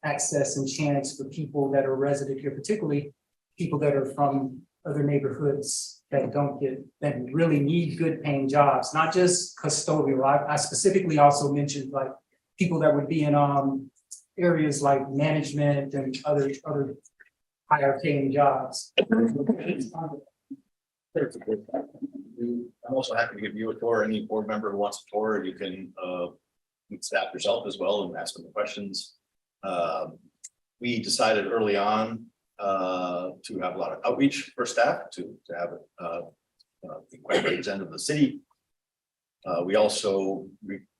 Speaker 5: access and chance for people that are resident here, particularly people that are from other neighborhoods that really need good paying jobs, not just custodial. I specifically also mentioned like people that would be in areas like management and other higher paying jobs.
Speaker 3: I'm also happy to give you a tour. Any board member who wants a tour, you can meet staff yourself as well and ask them the questions. We decided early on to have a lot of outreach for staff to have the representative of the city. We also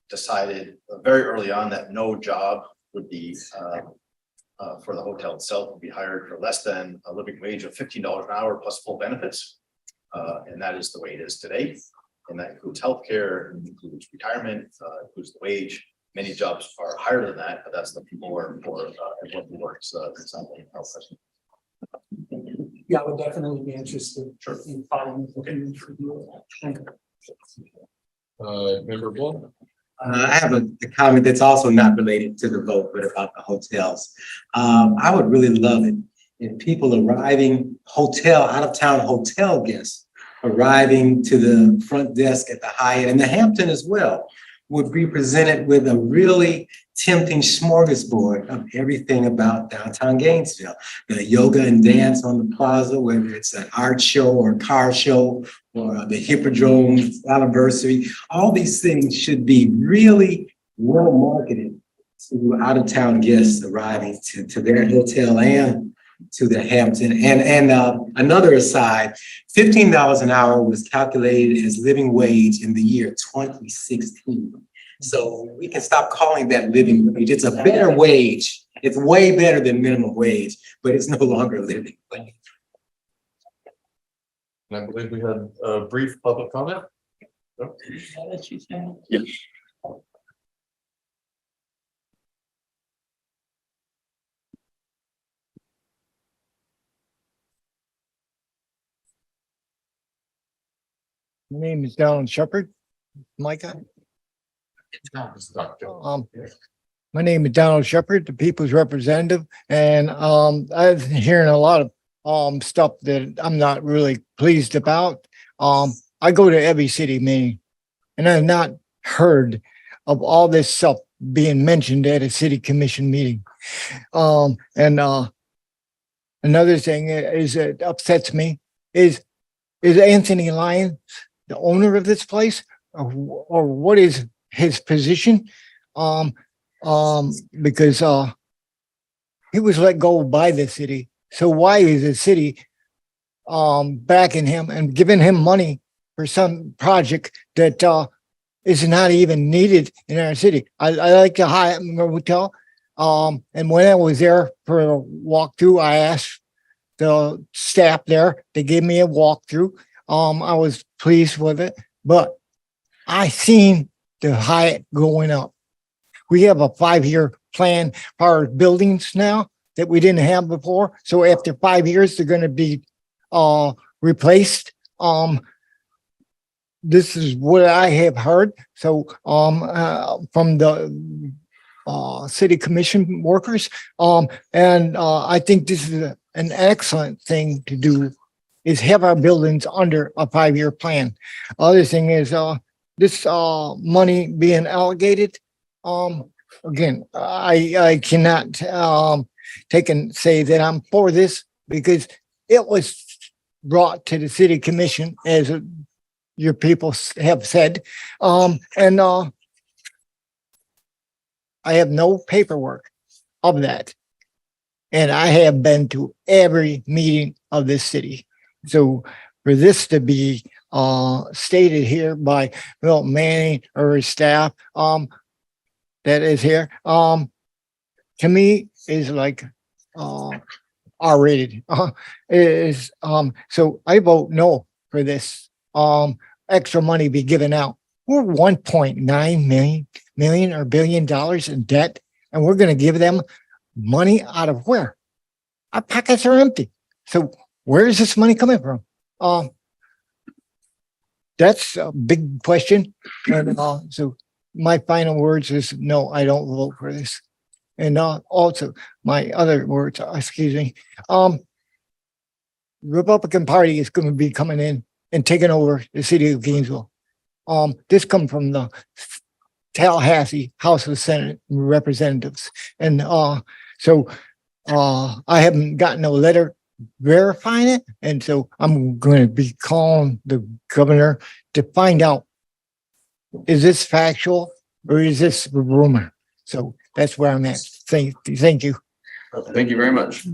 Speaker 3: decided very early on that no job would be for the hotel itself would be hired for less than a living wage of $15 an hour plus full benefits. And that is the way it is today. And that includes healthcare, includes retirement, includes the wage. Many jobs are higher than that, but that's the people who are for everyone who works in health.
Speaker 5: Yeah, I would definitely be interested in following.
Speaker 1: Member Bull?
Speaker 2: I have a comment that's also not related to the vote, but about the hotels. I would really love it if people out of town hotel guests arriving to the front desk at the Hyatt and the Hampton as well, would be presented with a really tempting smorgasbord of everything about downtown Gainesville. The yoga and dance on the plaza, whether it's an art show or a car show or the Hippodrome anniversary, all these things should be really well marketed to out-of-town guests arriving to their hotel and to the Hampton. And another aside, $15 an hour was calculated as living wage in the year 2016. So we can stop calling that living wage. It's a better wage. It's way better than minimum wage, but it's no longer living wage.
Speaker 1: And I believe we had a brief public comment. No?
Speaker 6: Yeah.
Speaker 14: My name is Donald Shepherd. Micah. My name is Donald Shepherd, the People's Representative, and I've been hearing a lot of stuff that I'm not really pleased about. I go to every city meeting, and I've not heard of all this stuff being mentioned at a city commission meeting. Another thing is that upsets me is Anthony Lyons the owner of this place, or what is his position? Because he was let go by the city. So why is the city backing him and giving him money for some project that is not even needed in our city? I like the Hyatt Hotel. And when I was there for a walkthrough, I asked the staff there, they gave me a walkthrough. I was pleased with it, but I seen the Hyatt going up. We have a 5-year plan for our buildings now that we didn't have before. So after 5 years, they're going to be replaced. This is what I have heard. So from the city commission workers, and I think this is an excellent thing to do, is have our buildings under a 5-year plan. Other thing is this money being allocated. Again, I cannot take and say that I'm for this because it was brought to the city commission, as your people have said, and I have no paperwork of that. And I have been to every meeting of this city. So for this to be stated here by Bill Manning or his staff that is here, to me is like R-rated. So I vote no for this extra money be given out. We're 1.9 million or $1 billion in debt, and we're going to give them money out of where? Our pockets are empty. So where is this money coming from? That's a big question. And so my final words is no, I don't vote for this. And also my other words, excuse me, Republican Party is going to be coming in and taking over the city of Gainesville. This comes from the Tallahassee House of Senate Representatives. And so I haven't gotten a letter verifying it. And so I'm going to be calling the governor to find out, is this factual or is this a rumor? So that's where I'm at. Thank you.
Speaker 1: Thank you very much.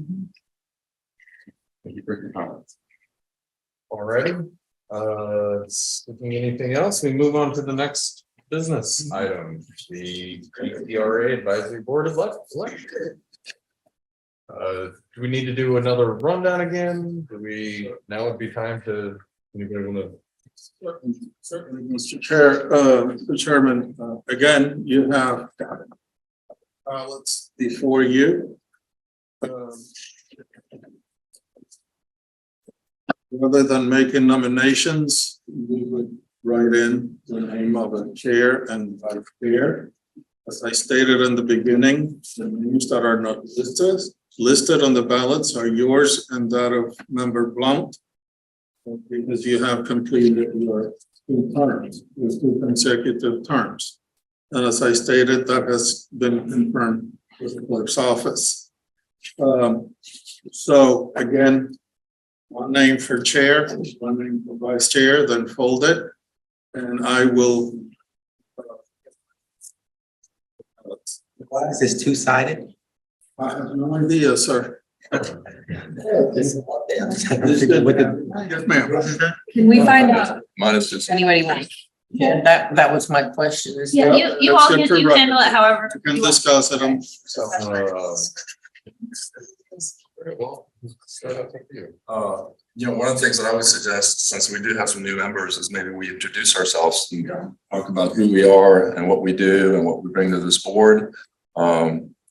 Speaker 1: Thank you for your comments. Alrighty. Speaking anything else, we move on to the next business item, the GNV Advisory Board of Election. Do we need to do another rundown again? Now would be time to, anybody want to?
Speaker 10: Certainly, Mr. Chair, Mr. Chairman, again, you have ballots before you. Rather than making nominations, we would write in the name of a chair and vice chair. As I stated in the beginning, the names that are not listed on the ballots are yours and that of member Blount, because you have completed your 2 terms, your 2 consecutive terms. And as I stated, that has been confirmed with the clerk's office. So again, 1 name for chair, 1 name for vice chair, then fold it. And I will.
Speaker 2: Why is this two-sided?
Speaker 10: I have no idea, sir. Yes, ma'am.
Speaker 13: Can we find out
Speaker 9: Mine is just.
Speaker 13: if anybody wants?
Speaker 4: Yeah, that was my question. Is
Speaker 13: Yeah,
Speaker 4: there-
Speaker 13: you all can you handle it however.
Speaker 10: You can discuss it.
Speaker 1: Well, start out with you.
Speaker 9: One of the things that I would suggest, since we do have some new members, is maybe we introduce ourselves and talk about who we are and what we do and what we bring to this board.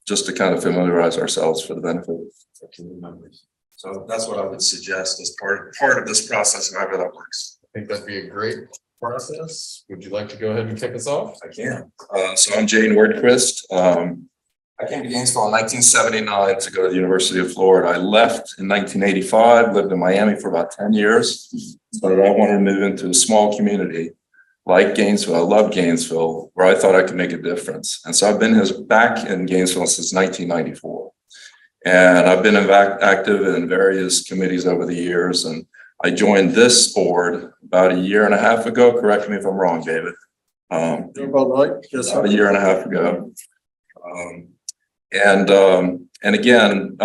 Speaker 9: Just to kind of familiarize ourselves for the benefit of new members. So that's what I would suggest as part of this process, however that works.
Speaker 1: I think that'd be a great process. Would you like to go ahead and kick us off?
Speaker 9: I can. So I'm Jane Wordquist. I came to Gainesville in 1979 to go to the University of Florida. I left in 1985, lived in Miami for about 10 years. But I wanted to move into a small community like Gainesville. I love Gainesville, where I thought I could make a difference. And so I've been back in Gainesville since 1994. And I've been active in various committees over the years. And I joined this board about 1.5 years ago. Correct me if I'm wrong, David.
Speaker 10: You're about right. Yes,
Speaker 9: About 1.5 years ago. And again,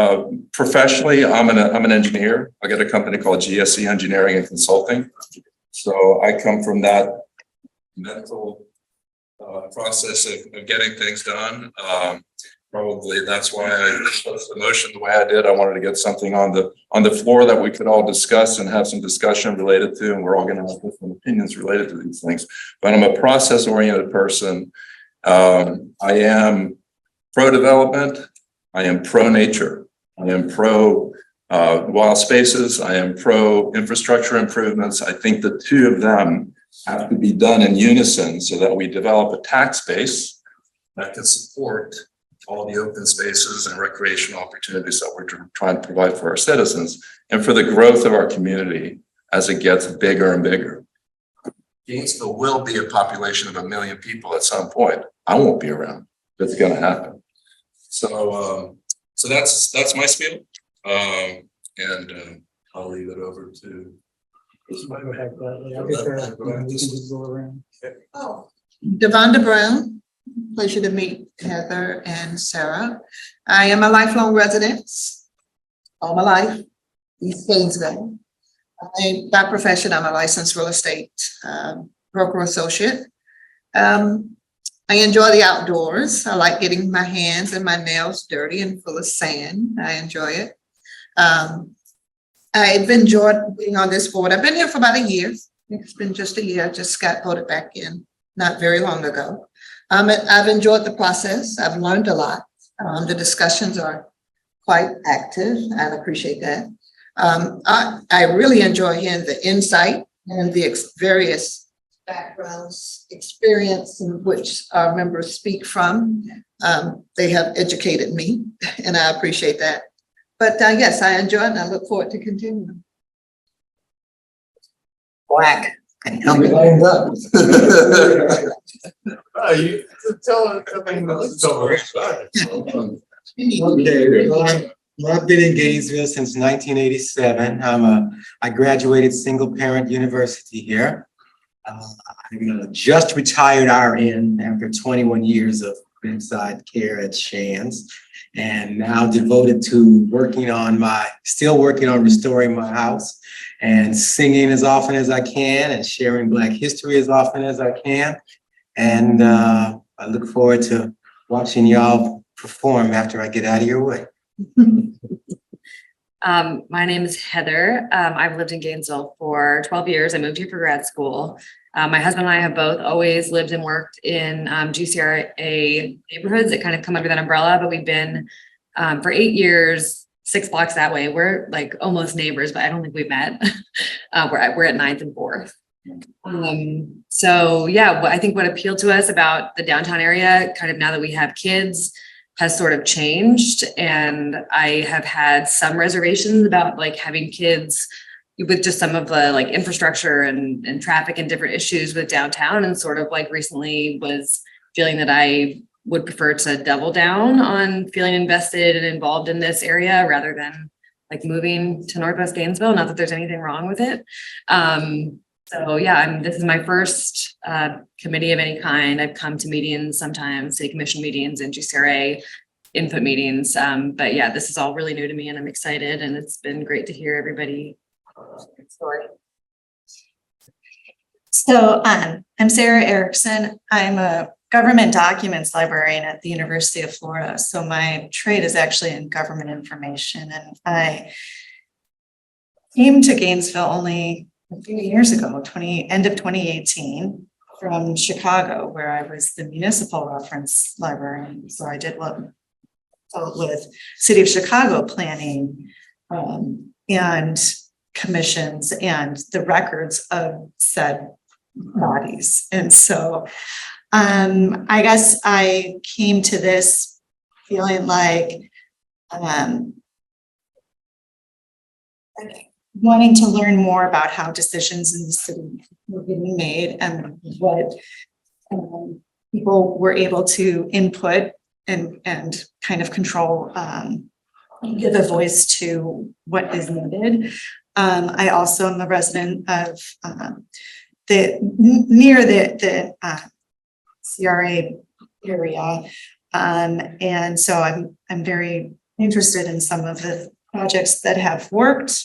Speaker 9: professionally, I'm an engineer. I got a company called GSC Engineering and Consulting. So I come from that mental process of getting things done. Probably that's why I put the motion the way I did. I wanted to get something on the floor that we could all discuss and have some discussion related to, and we're all going to have different opinions related to these things. But I'm a process-oriented person. I am pro-development. I am pro-nature. I am pro wild spaces. I am pro-infrastructure improvements. I think the two of them have to be done in unison so that we develop a tax base that can support all the open spaces and recreational opportunities that we're trying to provide for our citizens and for the growth of our community as it gets bigger and bigger. Gainesville will be a population of 1 million people at some point. I won't be around. That's going to happen. So that's my spiel. And I'll leave it over to.
Speaker 4: Devonda Brown, pleasure to meet Heather and Sarah. I am a lifelong resident, all my life, East Gainesville. By profession, I'm a licensed real estate broker associate. I enjoy the outdoors. I like getting my hands and my nails dirty and full of sand. I enjoy it. I've enjoyed being on this board. I've been here for about 1 year. It's been just 1 year. I just got voted back in not very long ago. I've enjoyed the process. I've learned a lot. The discussions are quite active. I appreciate that. I really enjoy hearing the insight and the various backgrounds, experience in which our members speak from. They have educated me, and I appreciate that. But yes, I enjoy it, and I look forward to continuing. Black. Help me line up.
Speaker 1: You tell her.
Speaker 2: Okay, well, I've been in Gainesville since 1987. I graduated single parent university here. I'm just retired RN after 21 years of bedside care at Shands, and now devoted to still working on restoring my house and singing as often as I can and sharing Black history as often as I can. And I look forward to watching y'all perform after I get out of your way.
Speaker 13: My name is Heather. I've lived in Gainesville for 12 years. I moved here for grad school. My husband and I have both always lived and worked in GCRA neighborhoods that kind of come under that umbrella, but we've been for 8 years, 6 blocks that way. We're like almost neighbors, but I don't think we've met. We're at 9th and 4th. So yeah, I think what appealed to us about the downtown area, kind of now that we have kids, has sort of changed. And I have had some reservations about like having kids with just some of the like infrastructure and traffic and different issues with downtown, and sort of like recently was feeling that I would prefer to double down on feeling invested and involved in this area rather than like moving to Northwest Gainesville. Not that there's anything wrong with it. So yeah, this is my first committee of any kind. I've come to meetings sometimes, city commission meetings and GCRA input meetings. But yeah, this is all really new to me and I'm excited, and it's been great to hear everybody story.
Speaker 12: So I'm Sarah Erickson. I'm a government documents librarian at the University of Florida. So my trade is actually in government information. And I came to Gainesville only a few years ago, end of 2018, from Chicago, where I was the municipal reference librarian. So I did what with City of Chicago planning and commissions and the records of said bodies. And so I guess I came to this feeling like wanting to learn more about how decisions in the city were being made and what people were able to input and kind of control, give a voice to what is needed. I also am a resident of near the CRA area. And so I'm very interested in some of the projects that have worked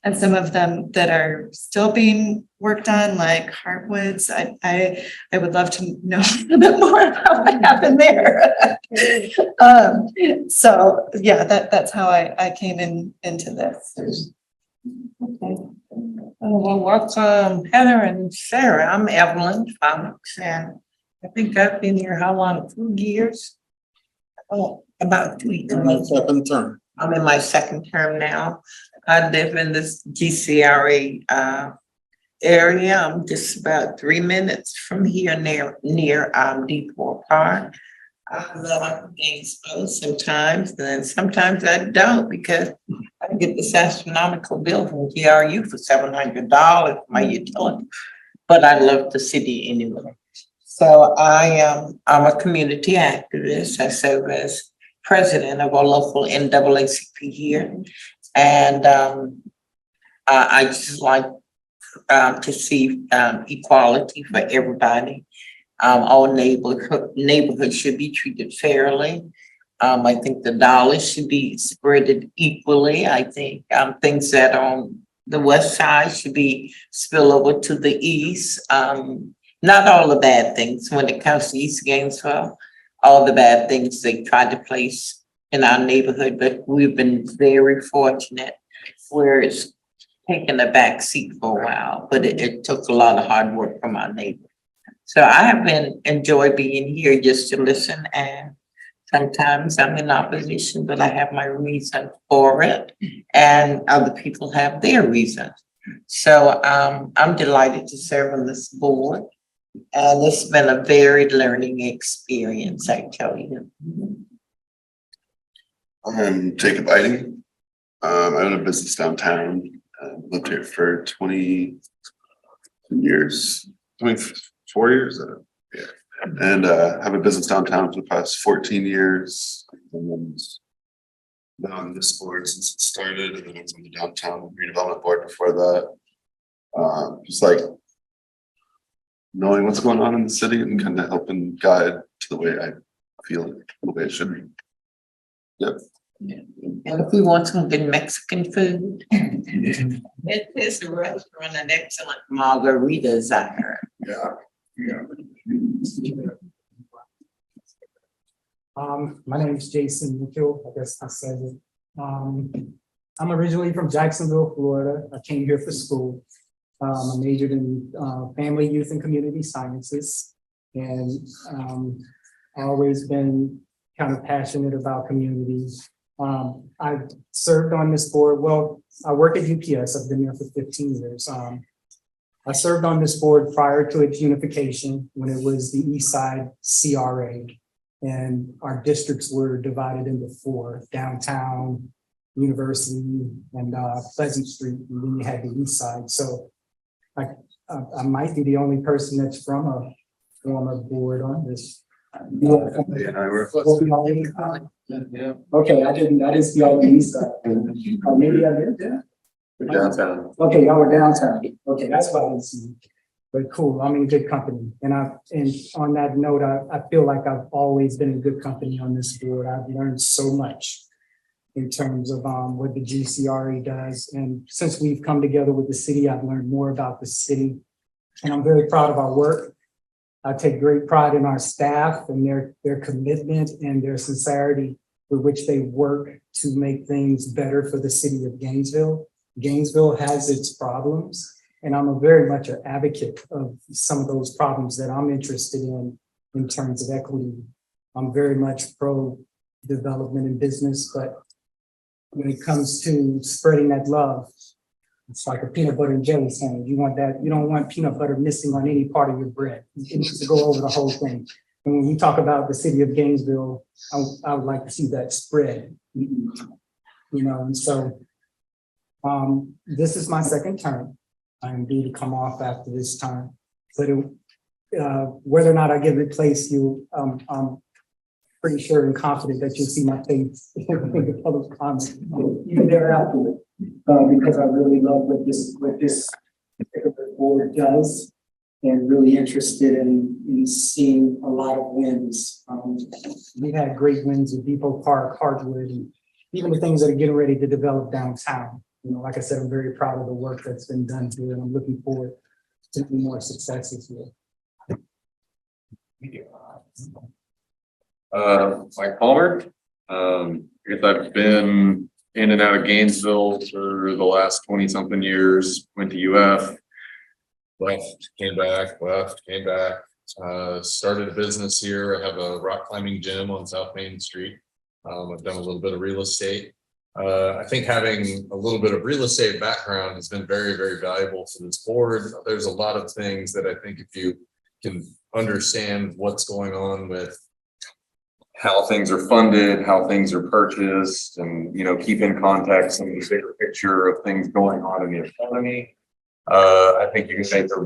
Speaker 12: and some of them that are still being worked on, like Heartwoods. I would love to know a little bit more about what happened there. So yeah, that's how I came into this.
Speaker 4: Okay. Well, welcome, Heather and Sarah. I'm Evelyn Fox, and I think I've been here how long? 2 years? Oh, about 2 years.
Speaker 10: My second term.
Speaker 4: I'm in my second term now. I live in this GCRA area. I'm just about 3 minutes from here near Depot Park. I love Gainesville sometimes, and then sometimes I don't, because I get this astronomical bill from GRU for $700 for my utility. But I love the city anyway. So I'm a community activist. I serve as president of our local NAACP here. And I just like to see equality for everybody. All neighborhoods should be treated fairly. I think the dollars should be spread equally. I think things that are on the west side should be spill over to the east. Not all the bad things when it comes to East Gainesville, all the bad things they tried to place in our neighborhood, but we've been very fortunate where it's taken a back seat for a while, but it took a lot of hard work from our neighbors. So I have enjoy being here just to listen, and sometimes I'm in opposition, but I have my reason for it, and other people have their reasons. So I'm delighted to serve on this board, and it's been a very learning experience, I tell you.
Speaker 11: I'm Jacob Eiding. I own a business downtown. Lived here for 20 years, 24 years. Yeah. And have a business downtown for the past 14 years. And been on this board since it started, and then I was on the downtown redevelopment board before that. Just like knowing what's going on in the city and kind of helping guide to the way I feel it, the way it should be. Yep.
Speaker 4: And if we want some good Mexican food, it is a restaurant, an excellent margaritas I heard.
Speaker 10: Yeah.
Speaker 5: My name is Jason Mitchell. I guess I said it. I'm originally from Jacksonville, Florida. I came here for school. I majored in family, youth, and community sciences, and I've always been kind of passionate about communities. I've served on this board. Well, I work at UPS. I've been there for 15 years. I served on this board prior to its unification when it was the East Side CRA. And our districts were divided into four: downtown, University, and Pleasant Street. And then you had the East Side. So I might be the only person that's from a former board on this. Okay, I didn't see all the East Side. Maybe I did, yeah.
Speaker 11: Downtown.
Speaker 5: Okay, y'all were downtown. Okay, that's what I didn't see. But cool, I'm in good company. And on that note, I feel like I've always been in good company on this board. I've learned so much in terms of what the GCRE does. And since we've come together with the city, I've learned more about the city. And I'm very proud of our work. I take great pride in our staff and their commitment and their sincerity with which they work to make things better for the city of Gainesville. Gainesville has its problems, and I'm very much an advocate of some of those problems that I'm interested in terms of equity. I'm very much pro development and business, but when it comes to spreading that love, it's like a peanut butter and jelly sandwich. You want that, you don't want peanut butter missing on any part of your bread. It needs to go over the whole thing. And when you talk about the city of Gainesville, I would like to see that spread. And so this is my second term. I am due to come off after this time, but whether or not I get replaced, I'm pretty sure and confident that you'll see my face in the public comments even thereafter, because I really love what this particular board does, and really interested in seeing a lot of wins. We've had great wins at Depot Park, Hardwood, and even the things that are getting ready to develop downtown. Like I said, I'm very proud of the work that's been done here, and I'm looking forward to more successes here.
Speaker 1: Mike Palmer. I guess I've been in and out of Gainesville for the last 20 something years, went to UF, left, came back, started a business here. I have a rock climbing gym on South Main Street. I've done a little bit of real estate. I think having a little bit of real estate background has been very, very valuable for this board. There's a lot of things that I think if you can understand what's going on with how things are funded, how things are purchased, and keep in context some of the bigger picture of things going on in the economy. I think you can make a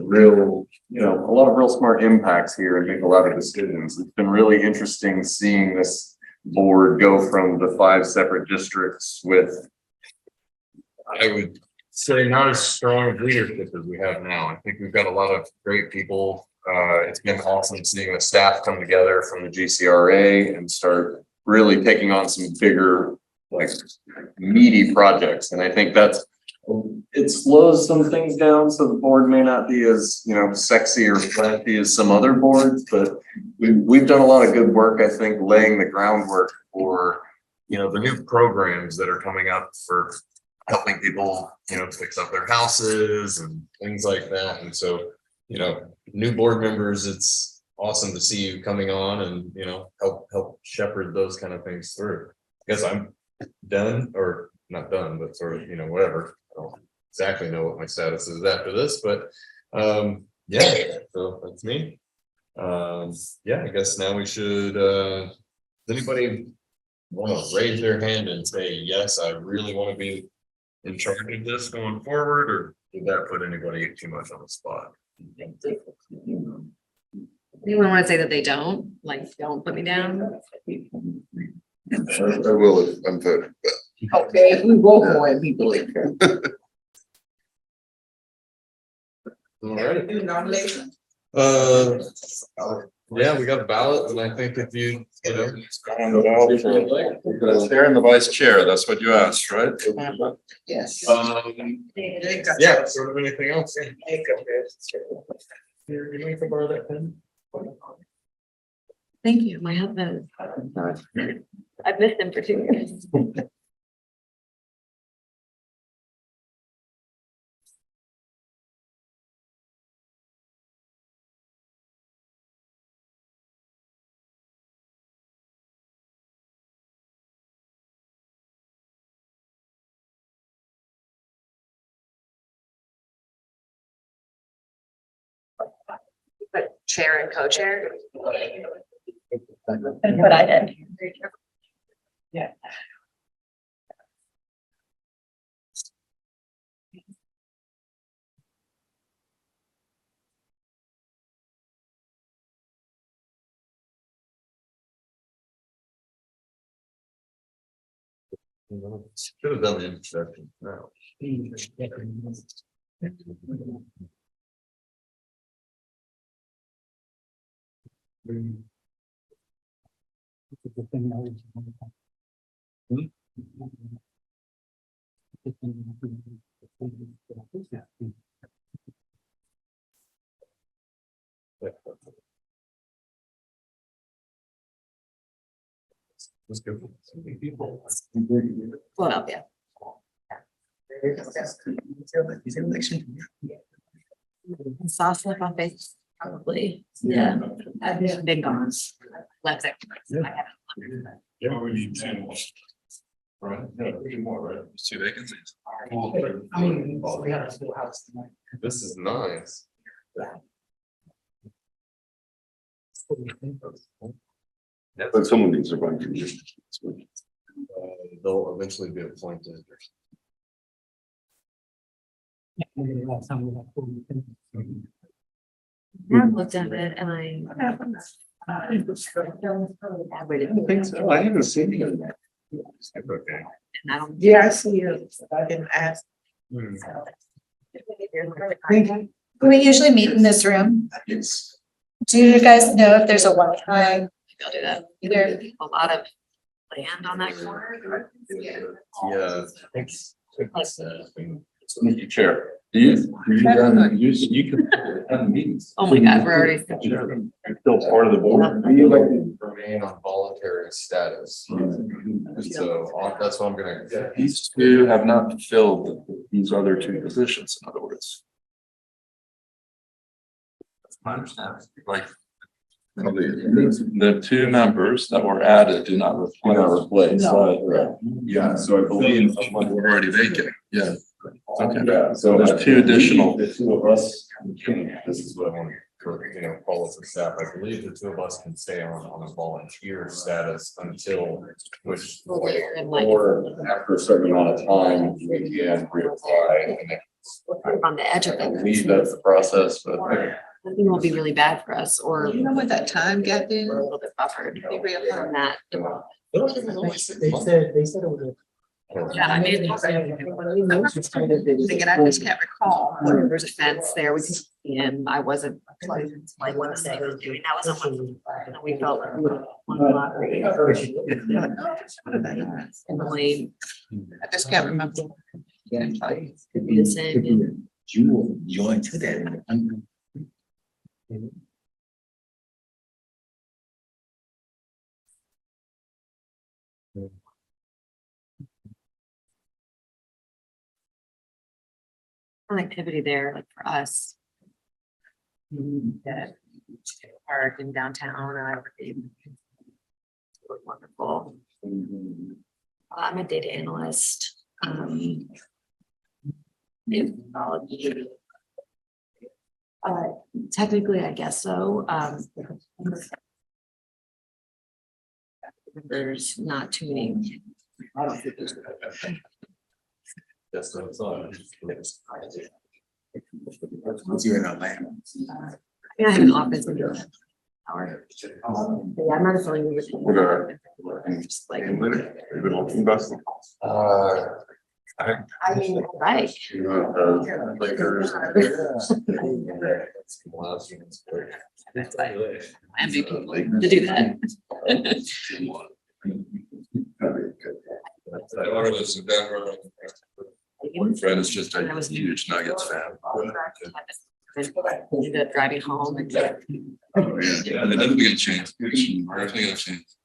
Speaker 1: lot of real smart impacts here and make a lot of decisions. It's been really interesting seeing this board go from the 5 separate districts with, I would say, not as strong of leadership as we have now. I think we've got a lot of great people. It's been awesome seeing the staff come together from the GCRA and start really taking on some bigger, meaty projects. And I think it slows some things down. So the board may not be as, sexy or flashy as some other boards, but we've done a lot of good work, I think, laying the groundwork for, the new programs that are coming up for helping people, fix up their houses and things like that. And so, new board members, it's awesome to see you coming on and, help shepherd those kind of things through. I guess I'm done, or not done, but sort of, whatever. I don't exactly know what my status is after this, but yeah, so that's me. Yeah, I guess now we should, does anybody want to raise their hand and say, yes, I really want to be in charge of this going forward, or did that put anybody too much on the spot?
Speaker 13: Anyone want to say that they don't put me down?
Speaker 11: I will if I'm voting.
Speaker 4: Okay, if we vote for it, people like that.
Speaker 1: All right.
Speaker 4: Do nomination?
Speaker 1: Yeah, we got a ballot, and I think if you,
Speaker 9: The chair and the vice chair, that's what you asked, right?
Speaker 4: Yes.
Speaker 1: yeah, sort of anything else. Here, you mind if I borrow that pen?
Speaker 13: Thank you. My husband. I've missed him for 2 years. But chair and co-chair.
Speaker 12: That's what I did.
Speaker 5: Yeah.
Speaker 1: Should have done the introduction now. Let's go.
Speaker 13: Philadelphia. Soft slip on face, probably. Yeah. I've been gone. Left there.
Speaker 1: Yeah, we need two. Right, yeah, more, right?
Speaker 9: Two vacancies.
Speaker 5: I mean, we have a full house tonight.
Speaker 1: This is nice.
Speaker 11: But some of these are going to be.
Speaker 1: They'll eventually be appointed.
Speaker 5: Maybe the last time we had full.
Speaker 13: I've looked at it and I.
Speaker 10: I think so. I haven't seen it yet.
Speaker 1: Okay.
Speaker 13: And I don't.
Speaker 4: Yeah, I see you. I didn't ask.
Speaker 12: We usually meet in this room.
Speaker 11: Yes.
Speaker 12: Do you guys know if there's a one-time?
Speaker 13: I'll do that. Either a lot of land on that corner.
Speaker 1: Yeah.
Speaker 9: Mr. Chair, you can have meetings.
Speaker 13: Oh my God, we're already.
Speaker 9: You're still part of the board.
Speaker 1: Remain on voluntary status. So that's what I'm gonna.
Speaker 9: These two have not filled these other two positions, in other words. That's my understanding. Like, the two members that were added do not replace. Right. Yeah, so I believe one were already vacant. Yeah. Okay.
Speaker 1: Yeah, so
Speaker 9: There's two additional.
Speaker 1: The two of us, this is what I want to, follow for staff. I believe the two of us can stay on a volunteer status until which. Or after a certain amount of time, we can reapply. And
Speaker 13: We're on the edge of
Speaker 1: I
Speaker 13: it.
Speaker 1: believe that's the process, but.
Speaker 13: I think it will be really bad for us, or
Speaker 4: You know what that time gap is?
Speaker 13: we're a little bit buffered from that.
Speaker 5: They said it was
Speaker 13: Yeah, I mean, thinking I just can't recall whether there's a fence there. We could see him. I wasn't like what the city was doing. That was what we felt like one lottery. Emily,
Speaker 4: I just can't remember.
Speaker 13: could be the same.
Speaker 2: You will join to that.
Speaker 13: Connectivity there, like for us. That park in downtown, I wonderful. I'm a data analyst. Technically, I guess so. There's not too many. I don't think there's.
Speaker 1: That's what it's on.
Speaker 2: Once you're in Atlanta.
Speaker 13: Yeah, I have an office in the hour. Yeah, I'm not affiliated with. Just like. I mean, right. That's why I envy people to do that.
Speaker 9: My daughter lives in Denver. My friend is just a huge Nuggets fan.
Speaker 13: Ended up driving home and.
Speaker 9: Yeah, and then we get a chance. Everything got a chance.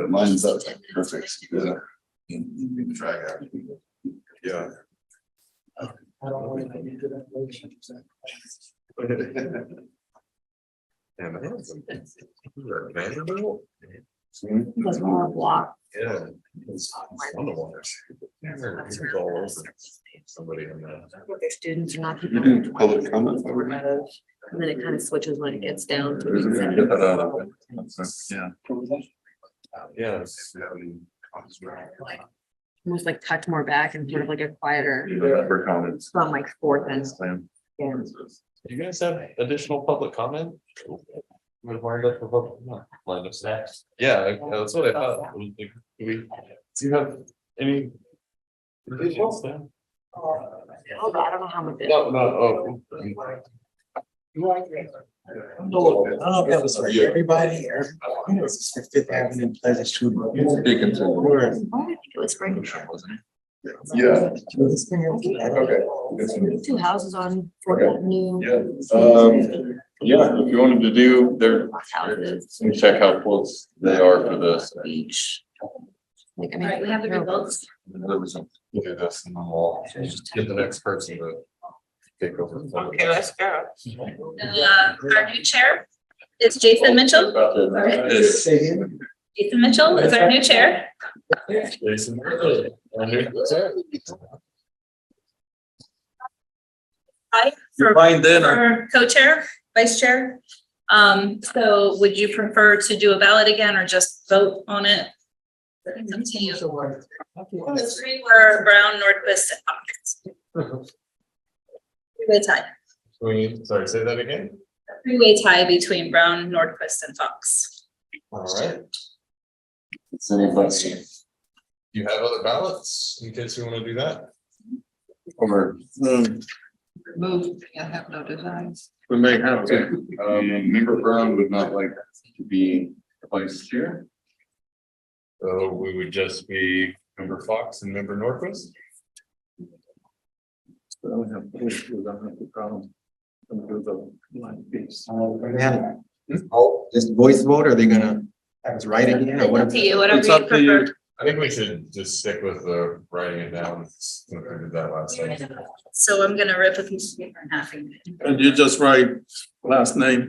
Speaker 11: Lines up perfect. Yeah.
Speaker 9: Try that.
Speaker 1: Yeah.
Speaker 5: I don't know if I need to that relationship.
Speaker 1: And Vanderbilt?
Speaker 13: Does more block.
Speaker 1: Yeah. It's fun to watch. It's all over. Somebody in that.
Speaker 13: Their students are not.
Speaker 11: You do public comment over here?
Speaker 13: And then it kind of switches when it gets down to.
Speaker 9: Get that out of it. Yeah.
Speaker 1: Yeah.
Speaker 13: Almost like tucked more back and sort of like a quieter,
Speaker 9: For comments.
Speaker 13: from like fourth and. Yeah.
Speaker 1: Do you guys have additional public comment? We're lined up for public, no, lined up next. Yeah, that's what I thought. Do you have any? additions there?
Speaker 13: Oh, I don't know how much.
Speaker 1: No, no, oh.
Speaker 2: I don't know if that was for everybody, or I think it was for Fifth Avenue and Pleasant Street.
Speaker 9: Speaking to.
Speaker 13: I think it was spring.
Speaker 9: Yeah.
Speaker 2: Okay.
Speaker 13: Two houses on Fourth
Speaker 9: Okay.
Speaker 13: Avenue.
Speaker 9: Yeah, if you wanted to do their,
Speaker 13: Houses.
Speaker 9: let me check how close they are for this.
Speaker 13: Beach. Like, I mean, we have the results.
Speaker 9: There was some-
Speaker 1: We'll do this and then we'll get the next person to take over.
Speaker 4: Okay, let's go.
Speaker 7: Our new chair is Jason Mitchell.
Speaker 9: It's-
Speaker 7: Jason Mitchell is our new chair.
Speaker 1: Jason, our new chair.
Speaker 7: Hi.
Speaker 9: You're fine then, or-
Speaker 7: For co-chair, vice chair. So would you prefer to do a ballot again or just vote on it? It's up to you. The three were Brown, Nordquist, and Hopkins. Three-way tie.
Speaker 1: Sorry, say that again?
Speaker 7: Three-way tie between Brown, Nordquist, and Fox.
Speaker 1: All right.
Speaker 9: It's anybody.
Speaker 1: Do you have other ballots in case you want to do that?
Speaker 9: Or,
Speaker 4: Move, I have no designs.
Speaker 10: We may have to.
Speaker 9: Member Brown would not like to be vice chair.
Speaker 1: So we would just be member Fox and member Norquist.
Speaker 2: Just voice vote, or are they gonna have us write again, or
Speaker 7: It's
Speaker 2: what?
Speaker 7: up to you, whatever
Speaker 10: It's
Speaker 7: you
Speaker 10: up to you.
Speaker 7: prefer.
Speaker 1: I think we should just stick with the writing it down. Since we did that last time.
Speaker 7: So I'm gonna rip a piece of paper in half. And
Speaker 10: And you just write last name.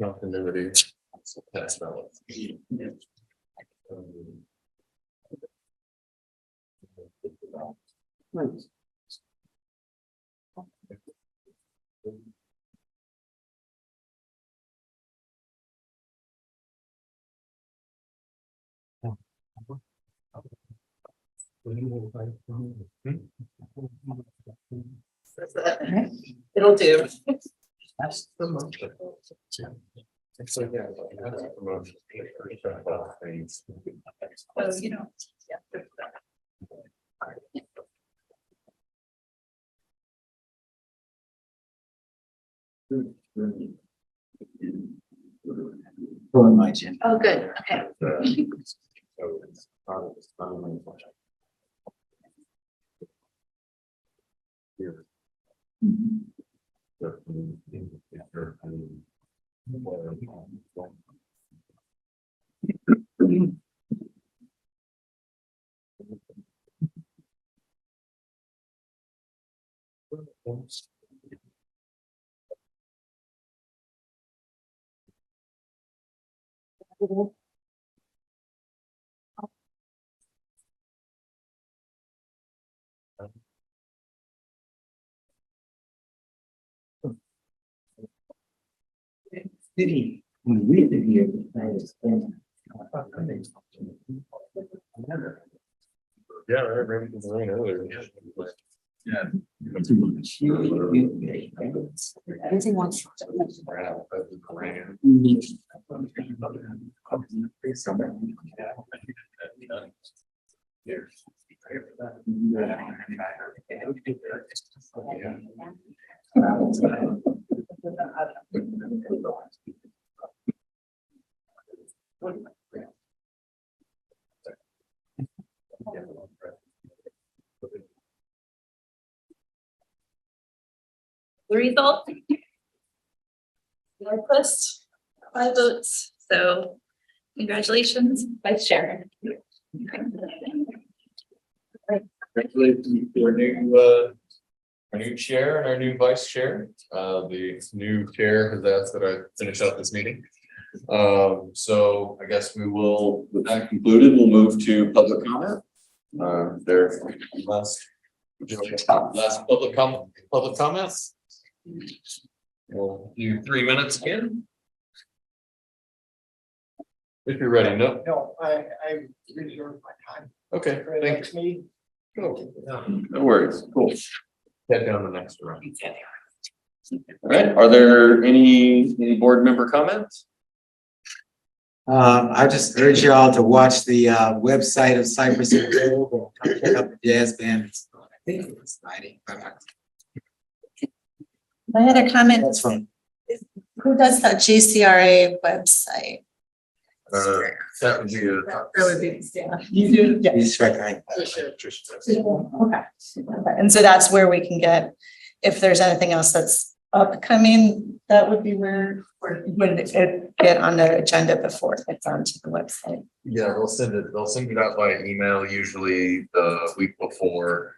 Speaker 1: Continuity. That's valid.
Speaker 7: it'll do.
Speaker 1: That's the motion. So, yeah. That's the motion.
Speaker 7: So, you know, yeah.
Speaker 2: On my agenda.
Speaker 7: Oh, good, okay.
Speaker 2: City, when we live here,
Speaker 1: Yeah, right, maybe it's rain earlier.
Speaker 13: Everything wants.
Speaker 7: The result. Norquist, 5 votes, so congratulations, Vice Chair.
Speaker 1: Congratulations to our new chair and our new vice chair. The new chair has asked that I finish out this meeting. So I guess we will,
Speaker 15: With that concluded, we'll move to public comment. There,
Speaker 1: last public comments. We'll do 3 minutes again. If you're ready, no?
Speaker 5: No, I reserved my time
Speaker 1: Okay,
Speaker 5: for the
Speaker 1: thank
Speaker 5: next meeting.
Speaker 1: you.
Speaker 15: no worries, cool.
Speaker 1: Head down the next round.
Speaker 15: All right, are there any board member comments?
Speaker 2: I just urge you all to watch the website of Cypress and Gold or come check out the jazz band. I think it's exciting.
Speaker 12: My other comment,
Speaker 2: That's fun.
Speaker 12: who does that GCRA website?
Speaker 1: That would be a.
Speaker 12: That would be, yeah. You do? Yeah.
Speaker 2: He's right.
Speaker 12: Okay. And so that's where we can get, if there's anything else that's upcoming, that would be where would it get on the agenda before it gets onto the website.
Speaker 1: Yeah, they'll send it out by email, usually the week before.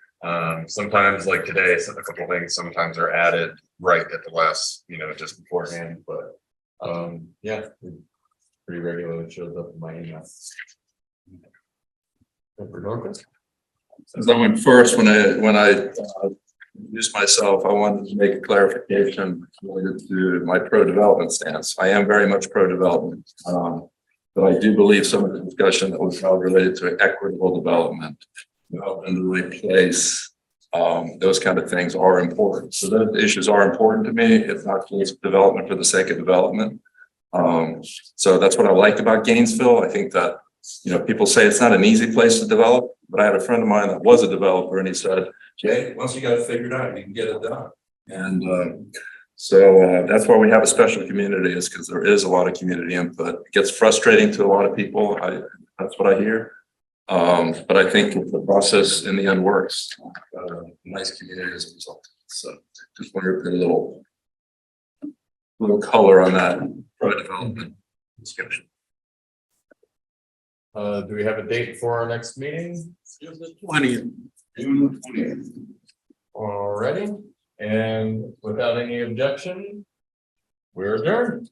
Speaker 1: Sometimes like today, so a couple things sometimes are added right at the last, just beforehand, but yeah. Pretty regularly shows up in my email.
Speaker 9: As I went first, when I introduced myself, I wanted to make a clarification related to my pro-development stance. I am very much pro-development. But I do believe some of the discussion that was held related to equitable development in the right place, those kind of things are important. So those issues are important to me. It's not just development for the sake of development. So that's what I like about Gainesville. I think that, people say it's not an easy place to develop, but I had a friend of mine that was a developer and he said, Jay, once you got it figured out, you can get it done. And so that's why we have a special community, is because there is a lot of community input. It gets frustrating to a lot of people. That's what I hear. But I think the process in the end works. Nice community as a result. So just wanted to put a little color on that pro-development discussion.
Speaker 1: Do we have a date for our next meeting?
Speaker 10: June 20th.
Speaker 1: June 20th. Alrighty, and without any objection, we're adjourned.